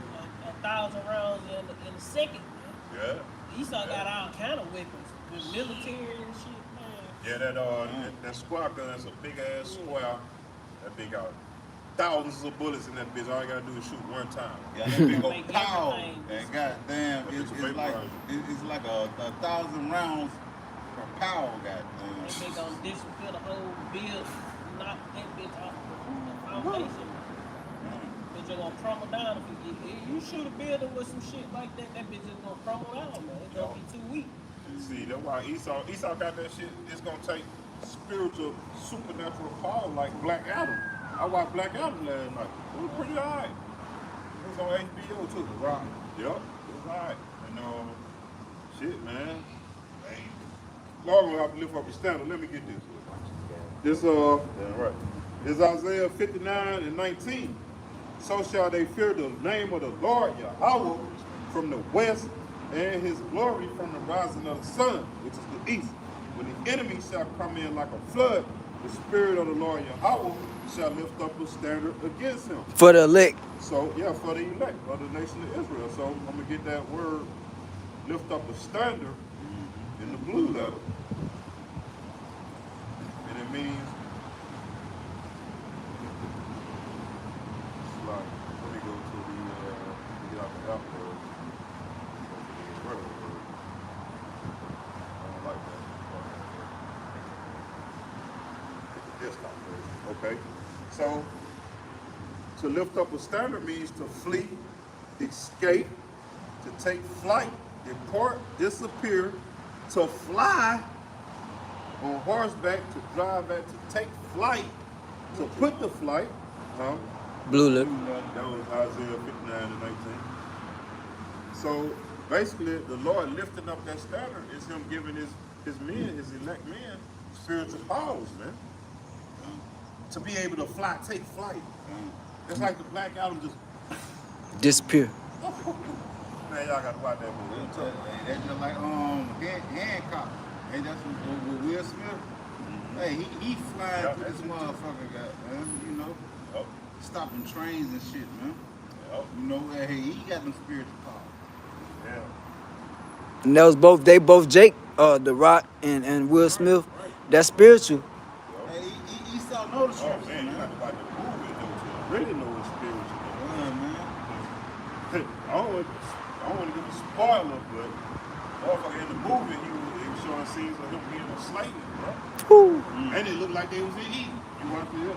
1,000 rounds in a second. Man. Yeah. Esau got all kind of weapons with military and shit, man. Yeah, that square gun is a big ass square. That big got thousands of bullets in that bitch. All you gotta do is shoot one time. Yeah, that big old Make pow. everything. And goddamn, it's like a 1,000 rounds per power, goddamn. That bitch gonna disrepair the whole build, knock that bitch off the foundation. Bitch just gonna crumble down if you shoot a building with some shit like that, that bitch just gonna crumble down, man. It's gonna be too weak. See, that's why Esau got that shit. It's gonna take spiritual, supernatural power like Black Adam. I watched Black Adam last night. It was pretty alright. It was on HBO too. Right. Yep. It was alright. And shit, man. Lord will have to lift up your standard. Let me get this. This right. This Isaiah 59:19. So shall they fear the name of the Lord Yahweh from the west, and his glory from the rising of the sun, which is the east. When the enemy shall come in like a flood, the spirit of the Lord Yahweh shall lift up a standard against him. For the elect. So, yeah, for the elect of the nation of Israel. So, I'm going to get that word, lift up a standard, in the blue letter. And it means, it's like, let me go to the, get out the alphabet. I don't like that. Desktop version. Okay. So to lift up a standard means to flee, escape, to take flight, depart, disappear, to fly on horseback, to drive at, to take flight, to put the flight. Huh? Blue lip. That was Isaiah 59 and 19. So basically, the Lord lifting up that standard is Him giving His men, His elect men, spiritual powers, man. To be able to fly, take flight. It's like the Black Adam just, Disappear. man, y'all got to watch that movie. That's just like Hancock. Hey, that's with Will Smith. Hey, he flying Yeah, through this that's it, motherfucker, man. You know, Yup. stopping trains and shit, man. Yup. You know, hey, he got them spiritual powers. Yeah. And that was they both Jake, The Rock and Will Smith. Right. That's spiritual. Hey, he saw no the Oh scriptures, man, you got to watch the movie though to really know it's spiritual. Yeah, man. I don't want to give a spoiler, but motherfucker in the movie, he was showing scenes of him being a slave, bro. Whew. And it looked like they was in Eden. You watched it?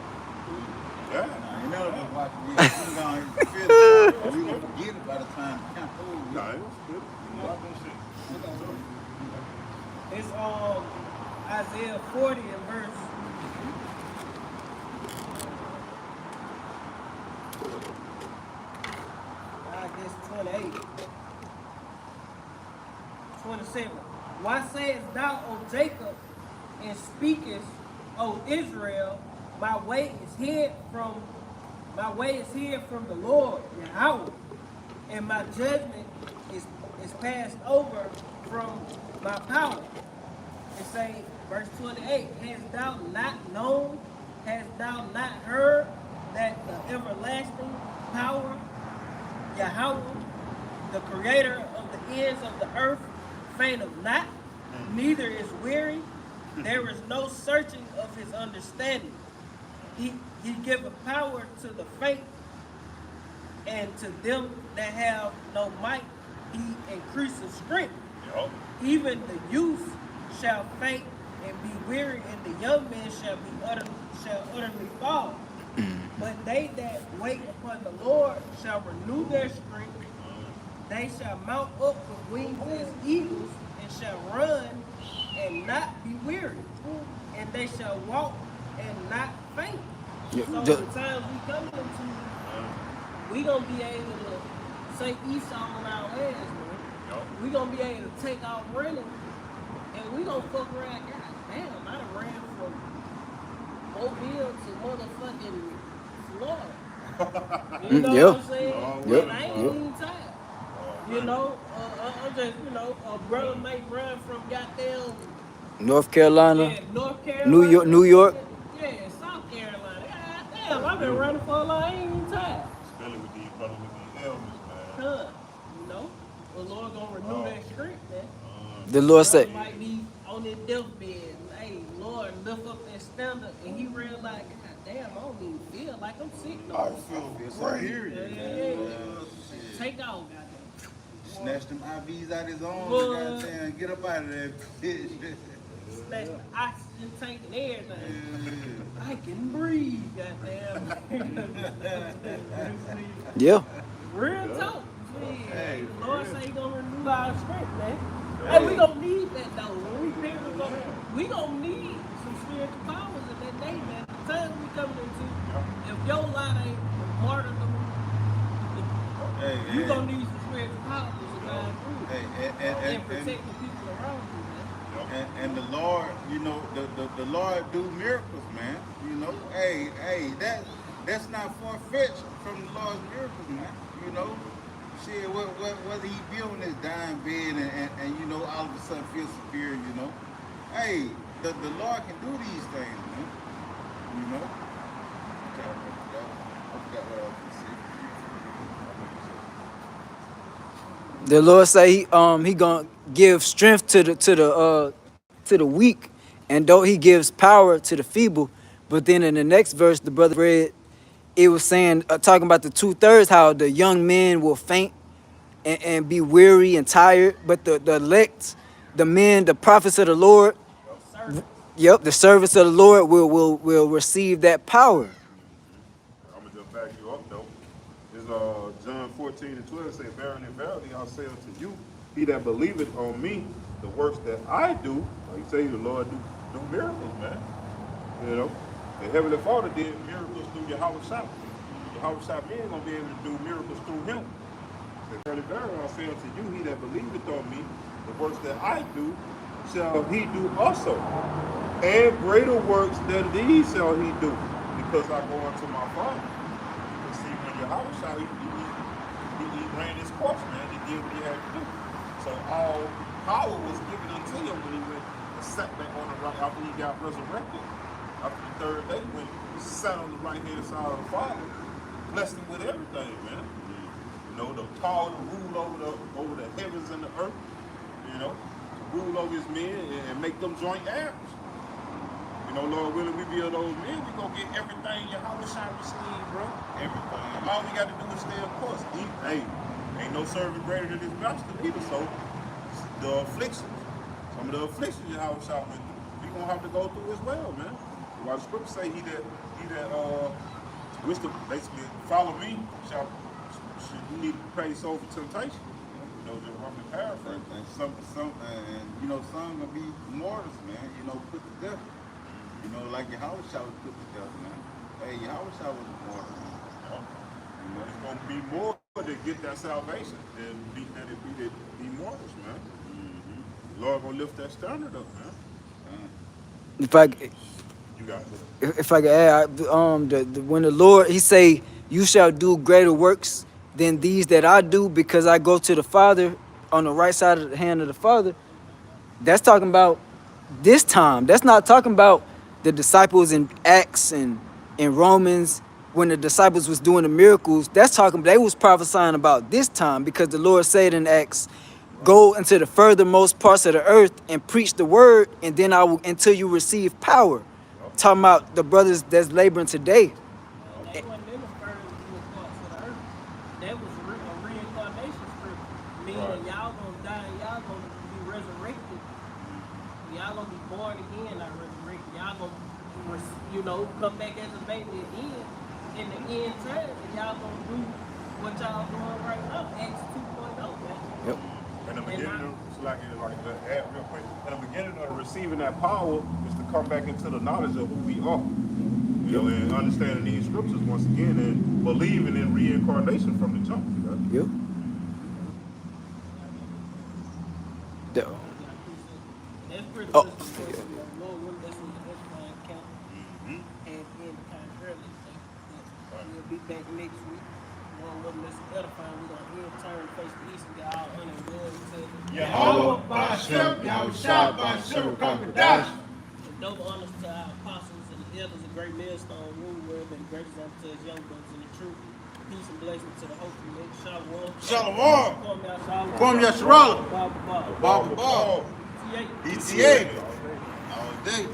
Yeah. Nah, you never been watching it. We gonna feel it. We gonna forget it by the time the camp over. Nah, it was good. You watch that shit. It's Isaiah 40 and verse. I guess 28. 27. Why sayest thou, O Jacob, and speakest, O Israel, my way is hid from the Lord, Yahweh, and my judgment is passed over from my power. It say, verse 28, hast thou not known, hast thou not heard that the everlasting power, Yahweh, the creator of the ends of the earth, fainteth not, neither is weary. There is no searching of his understanding. He giveth power to the faint, and to them that have no might, he increaseth strength. Yup. Even the youth shall faint and be weary, and the young men shall utterly fall. But they that wait upon the Lord shall renew their strength. They shall mount up with wings as eagles, and shall run and not be weary. And they shall walk and not faint. Yeah, So ju- the times we come into, we gonna be able to say Esau on our ass, man. Yup. We gonna be able to take off running, and we gonna fuck around. God damn, I done ran from Mobile to motherfucking Florida. You know yeah. what I'm saying? Yep, And I ain't yep. even tired. You know, I'm just, a brother may run from goddamn, North Carolina. yeah, North Carolina. New York. Yeah, South Carolina. God damn, I've been running for a long, I ain't even tired. Especially with these brothers with these helmets, man. Huh. You know, the Lord gonna renew that strength, man. The Lord Brother said, might be on his deathbed. Hey, Lord, lift up that standard, and he realized, God damn, I don't even feel like I'm sick no I more. feel So great. here Yeah, you yeah, go. yeah. Take off, goddamn. Snatch them IVs out his arms, Boy. goddamn, get up out of there, bitch. Snatch the oxygen tank and everything. I can breathe, goddamn. yeah. Real talk. Hey, Yeah. The Lord say he gonna renew our strength, man. Hey, we gonna need that though. When we gonna need some spiritual powers in that day, man. The time we coming into, if your light ain't martyrdom, Hey, you hey. gonna need some spiritual powers to guide through Hey, and protect the people around you, man. and the Lord, you know, the Lord do miracles, man. You know, hey, that's not far fetched from the Lord's miracles, man. You know, shit, whether he be on his dying bed and you know all of a sudden feel superior, you know, hey, the Lord can do these things, man. You know. Okay, I forgot what I was gonna say. The Lord say he gonna give strength to the weak, and though he gives power to the feeble. But then in the next verse, the brother read, it was saying talking about the 2/3, how the young men will faint and be weary and tired, but the elect, the men, the prophets of the Lord, Servants. Yep, the servants of the Lord will receive that power. I'm gonna just back you up though. It's John 14:12 say, verily, verily, I say unto you, he that believeth on me, the works that I do, like you say, the Lord do miracles, man. You know, the Heavenly Father did miracles through Yahweh Shah. Yahweh Shah men gonna be able to do miracles through him. Say, verily, verily, I say unto you, he that believeth on me, the works that I do, shall he do also. And greater works than these shall he do, because I go unto my Father. You see, when Yahweh Shah, he ran his course, man. He did what he had to do. So all power was given unto him when he went and sat back on the right after he got resurrected. After the third day, when he sat on the right hand side of the Father, blessed him with everything, man. You know, the power to rule over the heavens and the earth, you know, to rule over his men and make them joint heirs. You know, Lord willing, we be of those men, we gonna get everything Yahweh Shai received, bro. Everything. All we gotta do is stay on course. Ain't no servant greater than his master either. So the afflictions, some of the afflictions Yahweh Shai went through, we gonna have to go through as well, man. While the scripture say he that wish to basically follow me should need to pay soul for temptation. You know, just roughly paraphrase. And some, you know, some gonna be martyrs, man. You know, put to death. You know, like Yahweh Shah was put to death, man. Hey, Yahweh Shah was a martyr, man. You know, it's gonna be more to get that salvation than be martyrs, man. Mm-hmm. Lord gonna lift that standard up, man. If I You got it. if I could add, when the Lord, he say, you shall do greater works than these that I do, because I go to the Father on the right side of the hand of the Father. That's talking about this time. That's not talking about the disciples in Acts and in Romans when the disciples was doing the miracles. That's talking, they was prophesying about this time, because the Lord said in Acts, go into the furthermost parts of the earth and preach the word, and then I will until you receive power. Talking about the brothers that's laboring today. They wasn't in the first parts of the earth. That was a reincarnation script. Meaning Right. y'all gonna die and y'all gonna be resurrected. Y'all gonna be born again, not resurrected. Y'all gonna, come back as a baby again in the end time, and y'all gonna do what y'all doing right now. Acts 2.0, man. Yep. In the beginning, like to add real quick, in the beginning of receiving that power is to come back into the knowledge of who we are. You know, and understanding these scriptures once again and believing in reincarnation from the jump. You know? Yep. That's pretty Oh, much the question. Lord willing, that's what the edifying count. And in kind of early. We'll be back next week. Lord willing, that's edifying. We're gonna hear turn face the east and get all honor and glory to Yahweh Bashem, Yahweh Shah Bashem, Kakadash. and double honors to our apostles and the elders of Great Millstone Room, where the great example to his young brothers in the truth. Peace and blessings to the whole community. Shalom. Shalom. Kwame Kwame Yasharala. Baba. Baba Ball. T8. ETA. All day.